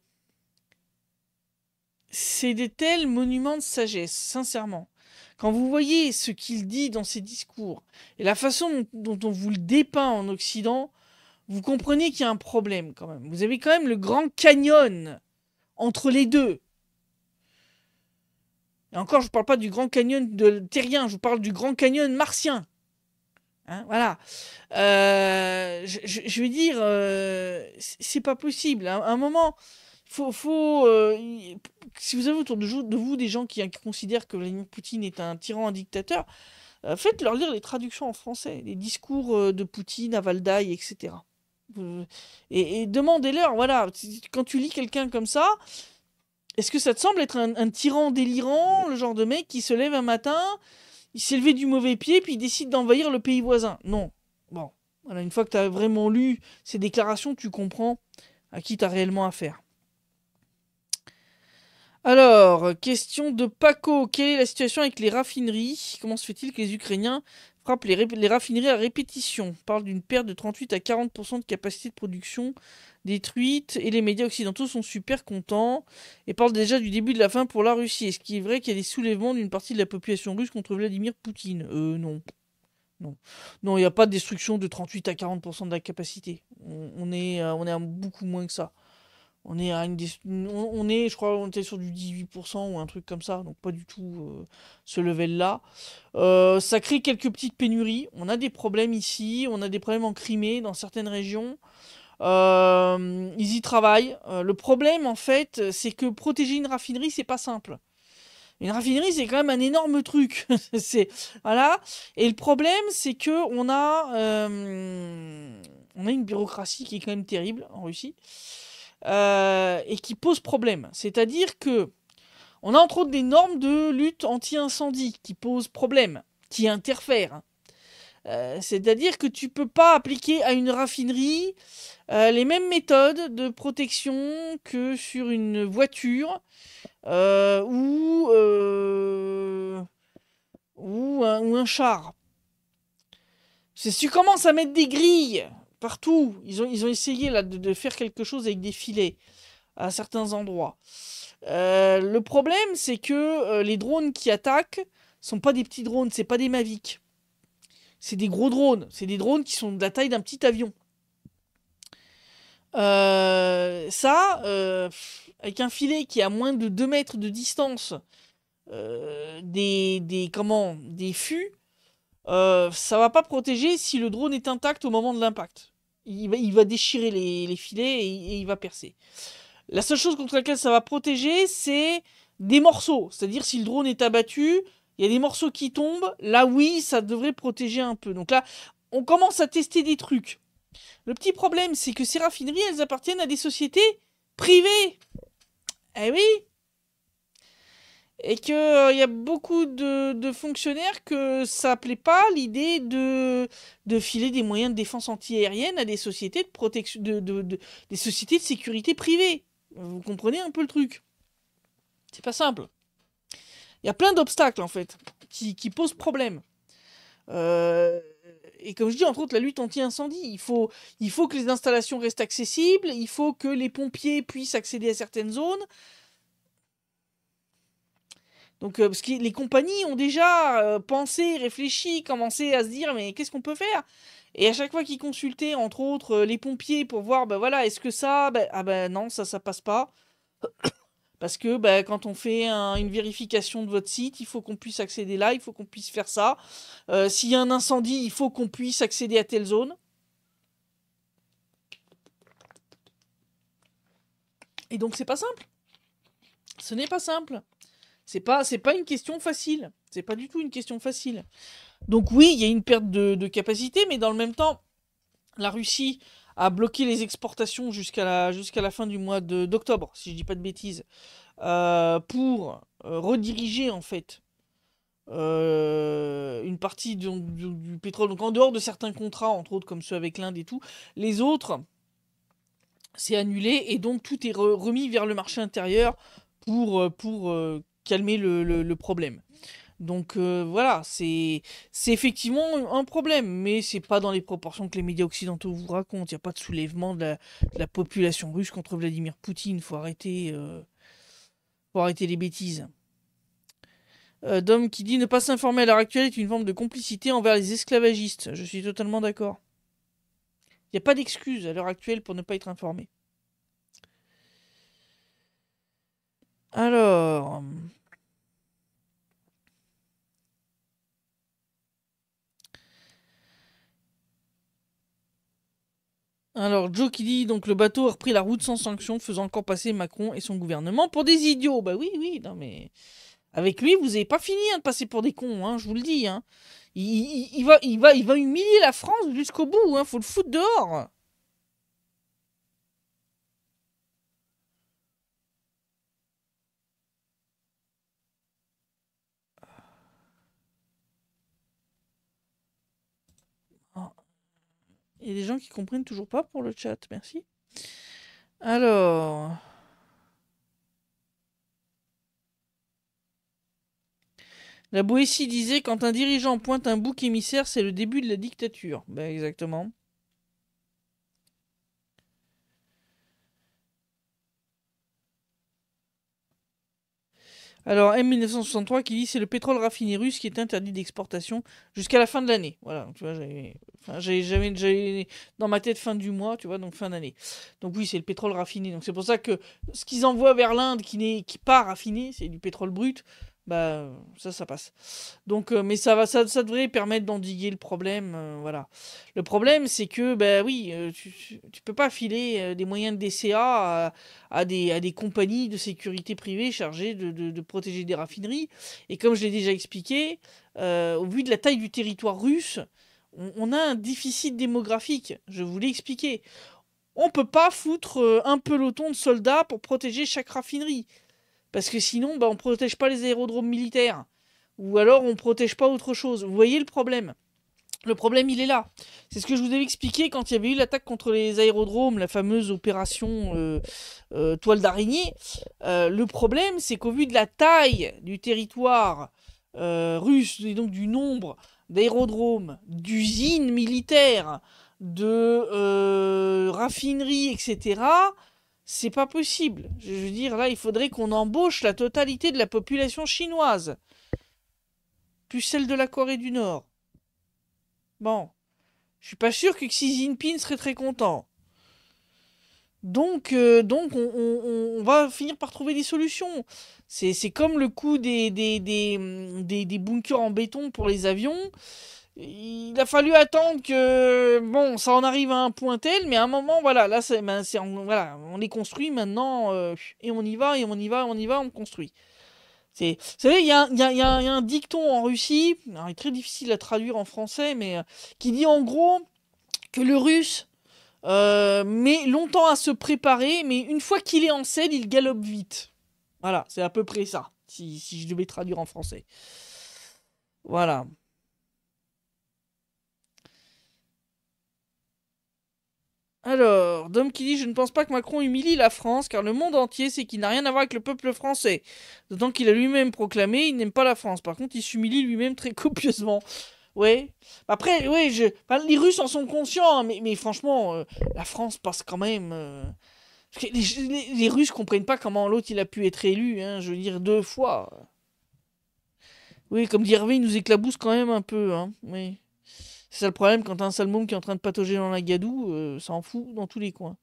c'est des tels monuments de sagesse, sincèrement. Quand vous voyez ce qu'il dit dans ses discours et la façon dont on vous le dépeint en Occident, vous comprenez qu'il y a un problème quand même. Vous avez quand même le Grand Canyon entre les deux. Et encore, je ne parle pas du Grand Canyon terrien, je vous parle du Grand Canyon martien. Hein, voilà. Je vais dire, c'est pas possible. À un moment, si vous avez autour de vous des gens qui considèrent que Vladimir Poutine est un tyran, un dictateur, faites-leur lire les traductions en français, les discours de Poutine à Valdaï, etc. Et demandez-leur, voilà, quand tu lis quelqu'un comme ça, est-ce que ça te semble être un tyran délirant, le genre de mec qui se lève un matin, il s'est levé du mauvais pied, puis il décide d'envahir le pays voisin? Non. Bon, voilà, une fois que tu as vraiment lu ces déclarations, tu comprends à qui tu as réellement affaire. Alors, question de Paco. Quelle est la situation avec les raffineries? Comment se fait-il que les Ukrainiens frappent les raffineries à répétition? On parle d'une perte de 38 à 40% de capacité de production détruite et les médias occidentaux sont super contents et parlent déjà du début de la fin pour la Russie. Est-ce qu'il est vrai qu'il y a des soulèvements d'une partie de la population russe contre Vladimir Poutine? Non. Non. Non, il n'y a pas de destruction de 38 à 40% de la capacité. On est à beaucoup moins que ça. On est à je crois, on était sur du 18% ou un truc comme ça, donc pas du tout ce level-là. Ça crée quelques petites pénuries. On a des problèmes ici, on a des problèmes en Crimée, dans certaines régions. Ils y travaillent. Le problème, en fait, c'est que protéger une raffinerie, c'est pas simple. Une raffinerie, c'est quand même un énorme truc. Voilà. Et le problème, c'est que on a une bureaucratie qui est quand même terrible en Russie. Et qui pose problème. C'est-à-dire que on a entre autres des normes de lutte anti-incendie qui posent problème, qui interfèrent. C'est-à-dire que tu peux pas appliquer à une raffinerie les mêmes méthodes de protection que sur une voiture ou un char. Si tu commences à mettre des grilles partout, ils ont essayé là, de faire quelque chose avec des filets à certains endroits. Le problème, c'est que les drones qui attaquent sont pas des petits drones, c'est pas des Mavic. C'est des gros drones. C'est des drones qui sont de la taille d'un petit avion. Avec un filet qui est à moins de 2 mètres de distance, des fûts, ça va pas protéger si le drone est intact au moment de l'impact. Il va déchirer les filets et il va percer. La seule chose contre laquelle ça va protéger, c'est des morceaux. C'est-à-dire si le drone est abattu, il y a des morceaux qui tombent. Là, oui, ça devrait protéger un peu. Donc là, on commence à tester des trucs. Le petit problème, c'est que ces raffineries, elles appartiennent à des sociétés privées. Eh oui. Et qu'il y a beaucoup de fonctionnaires que ça plaît pas l'idée de filer des moyens de défense antiaérienne à des sociétés de protection, des sociétés de sécurité privées. Vous comprenez un peu le truc. C'est pas simple. Il y a plein d'obstacles, en fait, qui posent problème. Et comme je dis, entre autres, la lutte anti-incendie. Il faut que les installations restent accessibles, il faut que les pompiers puissent accéder à certaines zones. Donc, parce que les compagnies ont déjà pensé, réfléchi, commencé à se dire, mais qu'est-ce qu'on peut faire? Et à chaque fois qu'ils consultaient, entre autres, les pompiers pour voir, ben voilà, est-ce que ça, non, ça passe pas. Parce que bah, quand on fait une vérification de votre site, il faut qu'on puisse accéder là, il faut qu'on puisse faire ça. S'il y a un incendie, il faut qu'on puisse accéder à telle zone. Et donc c'est pas simple. Ce n'est pas simple. C'est pas une question facile. C'est pas du tout une question facile. Donc oui, il y a une perte de capacité, mais dans le même temps, la Russie a bloqué les exportations jusqu'à la fin du mois d'octobre, si je dis pas de bêtises, pour rediriger en fait une partie du pétrole. Donc en dehors de certains contrats, entre autres comme ceux avec l'Inde et tout, les autres, c'est annulé et donc tout est remis vers le marché intérieur pour calmer le problème. Donc voilà, c'est effectivement un problème, mais c'est pas dans les proportions que les médias occidentaux vous racontent. Il n'y a pas de soulèvement de la population russe contre Vladimir Poutine. Faut arrêter les bêtises. Dom qui dit ne pas s'informer à l'heure actuelle est une forme de complicité envers les esclavagistes. Je suis totalement d'accord. Il n'y a pas d'excuse à l'heure actuelle pour ne pas être informé. Alors. Alors, Joe qui dit donc le bateau a repris la route sans sanction, faisant encore passer Macron et son gouvernement pour des idiots. Bah oui, oui, non mais. Avec lui, vous n'avez pas fini de passer pour des cons, hein, je vous le dis. Hein. Il va humilier la France jusqu'au bout, hein, faut le foutre dehors. Oh, il y a des gens qui comprennent toujours pas pour le chat, merci. Alors. La Boétie disait quand un dirigeant pointe un bouc émissaire, c'est le début de la dictature. Ben exactement. Alors M1963 qui dit c'est le pétrole raffiné russe qui est interdit d'exportation jusqu'à la fin de l'année. Voilà, tu vois, j'avais dans ma tête fin du mois, tu vois, donc fin d'année. Donc oui, c'est le pétrole raffiné. Donc c'est pour ça que ce qu'ils envoient vers l'Inde qui part raffiné, c'est du pétrole brut. Bah ça passe. Donc mais ça devrait permettre d'endiguer le problème, voilà. Le problème c'est que bah oui, tu peux pas filer des moyens de DCA à des compagnies de sécurité privées chargées de protéger des raffineries. Et comme je l'ai déjà expliqué, au vu de la taille du territoire russe, on a un déficit démographique. Je vous l'ai expliqué. On peut pas foutre un peloton de soldats pour protéger chaque raffinerie. Parce que sinon, bah, on protège pas les aérodromes militaires. Ou alors on protège pas autre chose. Vous voyez le problème? Le problème, il est là. C'est ce que je vous avais expliqué quand il y avait eu l'attaque contre les aérodromes, la fameuse opération toile d'araignée. Le problème, c'est qu'au vu de la taille du territoire russe, et donc du nombre d'aérodromes, d'usines militaires, de raffineries, etc., c'est pas possible. Je veux dire, là, il faudrait qu'on embauche la totalité de la population chinoise, plus celle de la Corée du Nord. Bon, je suis pas sûr que Xi Jinping serait très content. Donc on va finir par trouver des solutions. C'est comme le coup des bunkers en béton pour les avions. Il a fallu attendre que bon, ça en arrive à un point tel, mais à un moment, voilà, là, voilà, on les construit maintenant, et on y va, et on y va, on y va, on construit. Vous savez, il y a un dicton en Russie, alors, il est très difficile à traduire en français, mais qui dit en gros que le russe met longtemps à se préparer, mais une fois qu'il est en selle, il galope vite. Voilà, c'est à peu près ça, si je devais traduire en français. Voilà. Alors, Dom qui dit je ne pense pas que Macron humilie la France, car le monde entier sait qu'il n'a rien à voir avec le peuple français. D'autant qu'il a lui-même proclamé il n'aime pas la France. Par contre, il s'humilie lui-même très copieusement. Ouais. Après, ouais, enfin, les Russes en sont conscients, hein, mais franchement, la France passe quand même. Parce que les Russes comprennent pas comment l'autre il a pu être élu, hein, je veux dire, 2 fois. Oui, comme dit Hervé, il nous éclabousse quand même un peu, hein. Oui. C'est ça le problème quand t'as un sale môme qui est en train de patauger dans la gadoue, ça en fout dans tous les coins.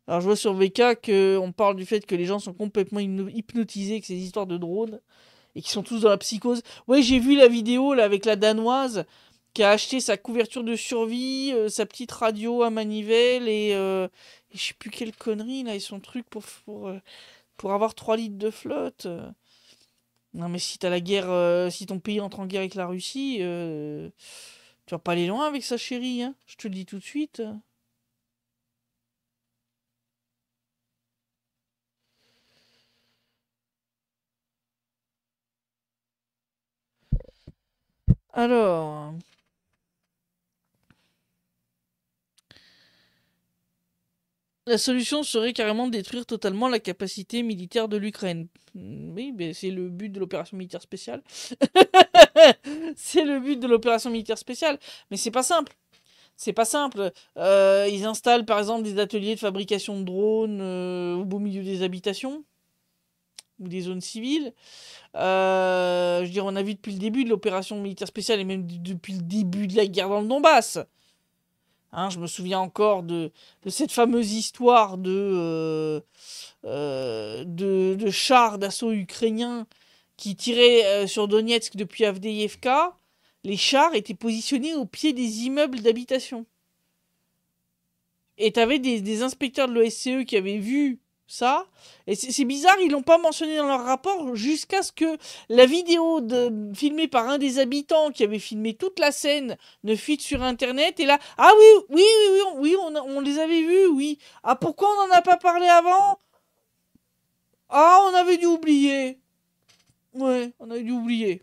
Alors je vois sur VK qu'on parle du fait que les gens sont complètement hypnotisés avec ces histoires de drones et qui sont tous dans la psychose. Ouais, j'ai vu la vidéo là avec la Danoise qui a acheté sa couverture de survie, sa petite radio à manivelle et je sais plus quelle connerie là et son truc pour avoir 3 litres de flotte. Non mais si t'as la guerre, si ton pays entre en guerre avec la Russie, tu vas pas aller loin avec ça chérie, hein. Je te le dis tout de suite. Alors, la solution serait carrément de détruire totalement la capacité militaire de l'Ukraine. Oui, mais c'est le but de l'opération militaire spéciale. C'est le but de l'opération militaire spéciale. Mais c'est pas simple. C'est pas simple. Ils installent par exemple des ateliers de fabrication de drones au beau milieu des habitations ou des zones civiles. Je veux dire, on a vu depuis le début de l'opération militaire spéciale et même depuis le début de la guerre dans le Donbass. Hein, je me souviens encore de cette fameuse histoire de chars d'assaut ukrainiens qui tiraient sur Donetsk depuis Avdiivka. Les chars étaient positionnés au pied des immeubles d'habitation. Et t'avais des inspecteurs de l'OSCE qui avaient vu ça. Et c'est bizarre, ils l'ont pas mentionné dans leur rapport jusqu'à ce que la vidéo filmée par un des habitants qui avait filmé toute la scène ne fuite sur internet. Et là, ah oui, oui, oui, oui, on les avait vus, oui. Ah, pourquoi on n'en a pas parlé avant? Ah, on avait dû oublier. Ouais, on avait dû oublier.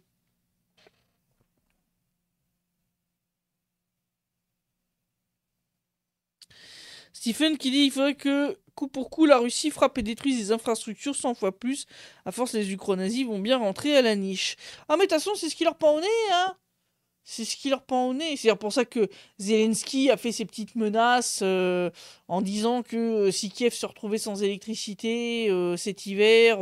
Stephen qui dit il faudrait que, coup pour coup, la Russie frappe et détruise les infrastructures 100 fois plus. À force, les Ukro-nazis vont bien rentrer à la niche. Ah, mais de toute façon, c'est ce qui leur pend au nez, hein. C'est ce qui leur pend au nez. C'est pour ça que Zelensky a fait ses petites menaces en disant que si Kiev se retrouvait sans électricité cet hiver,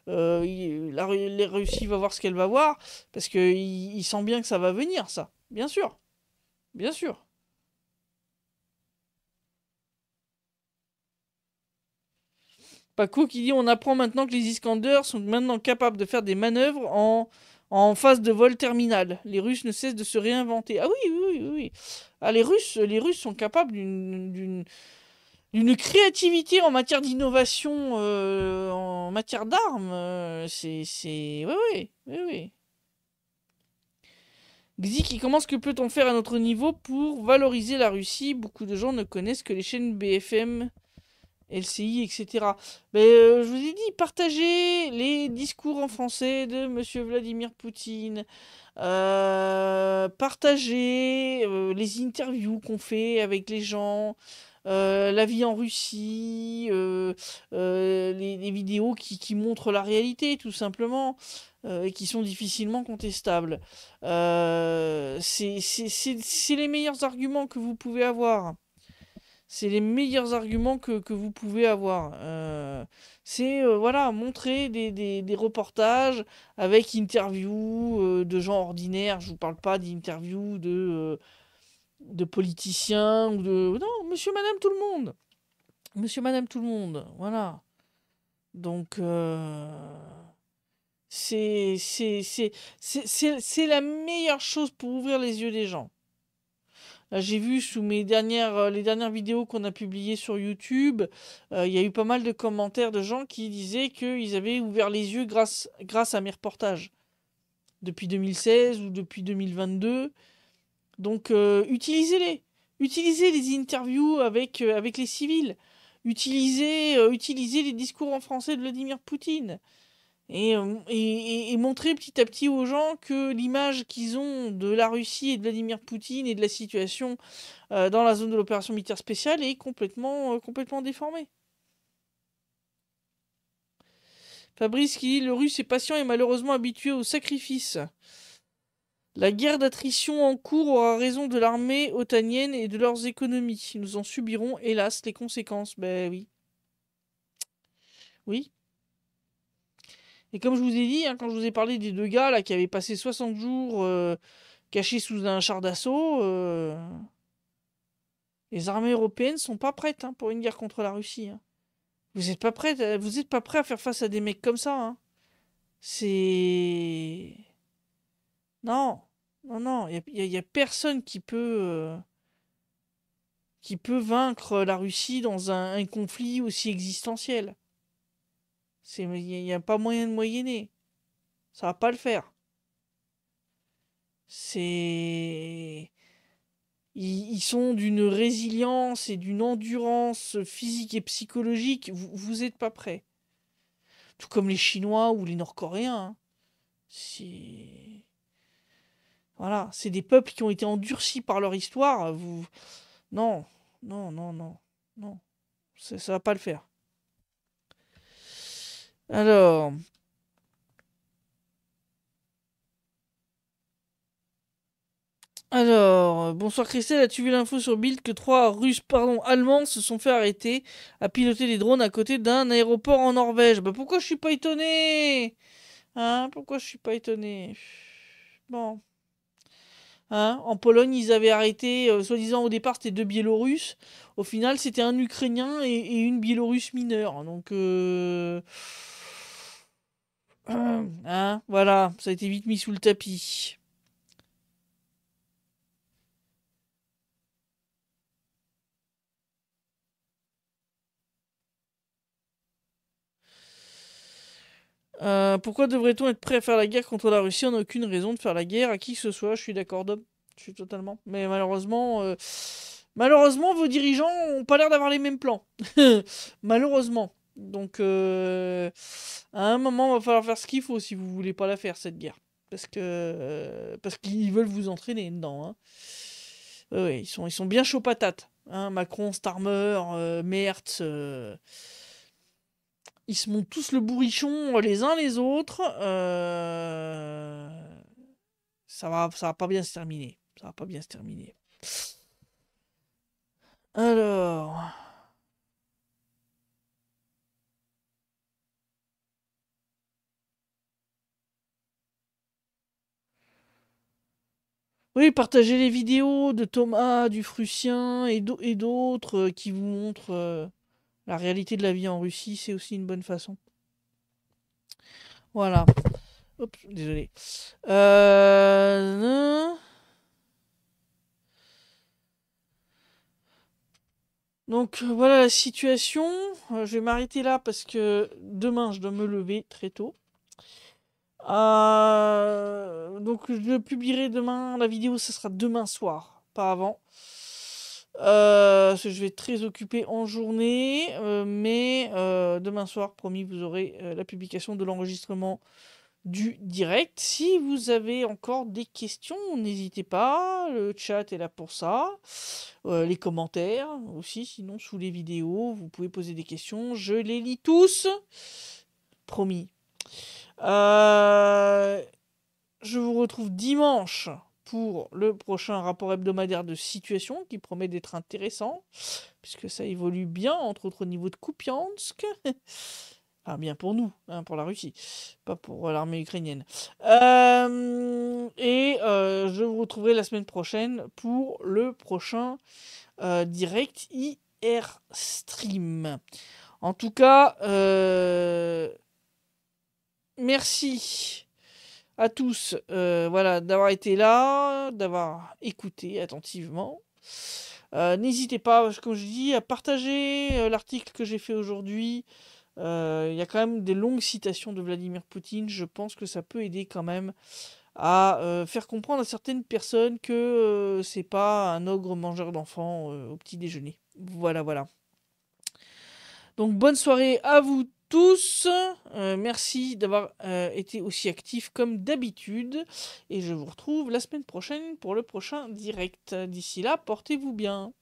la Russie va voir ce qu'elle va voir. Parce qu'il sent bien que ça va venir, ça. Bien sûr. Bien sûr. Paco qui dit on apprend maintenant que les Iskander sont maintenant capables de faire des manœuvres en phase de vol terminal. Les Russes ne cessent de se réinventer. Ah oui, oui, oui, oui. Ah, les Russes sont capables d'une créativité en matière d'innovation, en matière d'armes. Oui, oui, oui, oui. Xi qui commence, que peut-on faire à notre niveau pour valoriser la Russie? Beaucoup de gens ne connaissent que les chaînes BFM. LCI, etc. Mais je vous ai dit, partagez les discours en français de Monsieur Vladimir Poutine. Partagez les interviews qu'on fait avec les gens. La vie en Russie, les vidéos qui montrent la réalité, tout simplement, et qui sont difficilement contestables. C'est les meilleurs arguments que vous pouvez avoir. C'est les meilleurs arguments que vous pouvez avoir. C'est voilà, montrer des reportages avec interviews de gens ordinaires. Je vous parle pas d'interviews de politiciens ou de... Non, monsieur, madame, tout le monde. Monsieur, madame, tout le monde. Voilà. Donc, c'est la meilleure chose pour ouvrir les yeux des gens. Là, j'ai vu sous les dernières vidéos qu'on a publiées sur YouTube, il y a eu pas mal de commentaires de gens qui disaient qu'ils avaient ouvert les yeux grâce à mes reportages depuis 2016 ou depuis 2022. Donc, utilisez-les. Utilisez les interviews avec les civils. Utilisez les discours en français de Vladimir Poutine. Et montrer petit à petit aux gens que l'image qu'ils ont de la Russie et de Vladimir Poutine et de la situation dans la zone de l'opération militaire spéciale est complètement déformée. Fabrice qui dit le Russe est patient et malheureusement habitué au sacrifice. La guerre d'attrition en cours aura raison de l'armée otanienne et de leurs économies. Nous en subirons, hélas, les conséquences. Ben oui. Oui. Et comme je vous ai dit, hein, quand je vous ai parlé des deux gars là, qui avaient passé 60 jours cachés sous un char d'assaut, Les armées européennes sont pas prêtes hein, pour une guerre contre la Russie. Hein. Vous êtes pas prêts, vous êtes pas prêts à faire face à des mecs comme ça. Hein. C'est... Non, non, non, y a personne qui peut vaincre la Russie dans un conflit aussi existentiel. Il n'y a pas moyen de moyenner. Ça va pas le faire. C'est... Ils sont d'une résilience et d'une endurance physique et psychologique. Vous êtes pas prêts. Tout comme les Chinois ou les Nord-Coréens. Hein. C'est... Voilà, c'est des peuples qui ont été endurcis par leur histoire. Non, non, non, non, non. Ça va pas le faire. Alors... bonsoir Christelle, as-tu vu l'info sur Bild que 3 Allemands se sont fait arrêter à piloter des drones à côté d'un aéroport en Norvège? Bah pourquoi je suis pas étonné? Hein? Pourquoi je suis pas étonné? Bon. Hein? En Pologne, ils avaient arrêté, soi-disant au départ c'était 2 Biélorusses. Au final, c'était un Ukrainien et une Biélorusse mineure. Donc, hein? Voilà, ça a été vite mis sous le tapis. Pourquoi devrait-on être prêt à faire la guerre contre la Russie? On n'a aucune raison de faire la guerre à qui que ce soit. Je suis d'accord, Dom. Je suis totalement. Mais malheureusement, vos dirigeants ont pas l'air d'avoir les mêmes plans. Malheureusement. Donc, à un moment, il va falloir faire ce qu'il faut si vous voulez pas la faire, cette guerre. Parce qu'ils veulent vous entraîner dedans. Hein. Ouais, ils sont bien chauds patates. Hein. Macron, Starmer, Merz. Ils se montent tous le bourrichon les uns les autres. Ça va pas bien se terminer. Ça va pas bien se terminer. Alors. Oui, partagez les vidéos de Thomas, du Frucien et d'autres qui vous montrent la réalité de la vie en Russie. C'est aussi une bonne façon. Voilà. Hop, désolé. Donc voilà la situation. Je vais m'arrêter là parce que demain je dois me lever très tôt. Donc je publierai demain la vidéo, ce sera demain soir, pas avant. Parce que je vais être très occupé en journée, mais demain soir, promis, vous aurez la publication de l'enregistrement du direct. Si vous avez encore des questions, n'hésitez pas, le chat est là pour ça. Les commentaires aussi, sinon sous les vidéos, vous pouvez poser des questions, je les lis tous. Promis. Je vous retrouve dimanche pour le prochain rapport hebdomadaire de situation qui promet d'être intéressant, puisque ça évolue bien, entre autres au niveau de Kupiansk. Enfin, bien pour nous, hein, pour la Russie, pas pour l'armée ukrainienne. Je vous retrouverai la semaine prochaine pour le prochain direct IR Stream. En tout cas, merci à tous voilà, d'avoir été là, d'avoir écouté attentivement. N'hésitez pas, comme je dis, à partager l'article que j'ai fait aujourd'hui. Il y a quand même des longues citations de Vladimir Poutine. Je pense que ça peut aider quand même à faire comprendre à certaines personnes que c'est pas un ogre mangeur d'enfants au petit déjeuner. Voilà, voilà. Donc bonne soirée à vous tous. Merci d'avoir été aussi actifs comme d'habitude. Et je vous retrouve la semaine prochaine pour le prochain direct. D'ici là, portez-vous bien.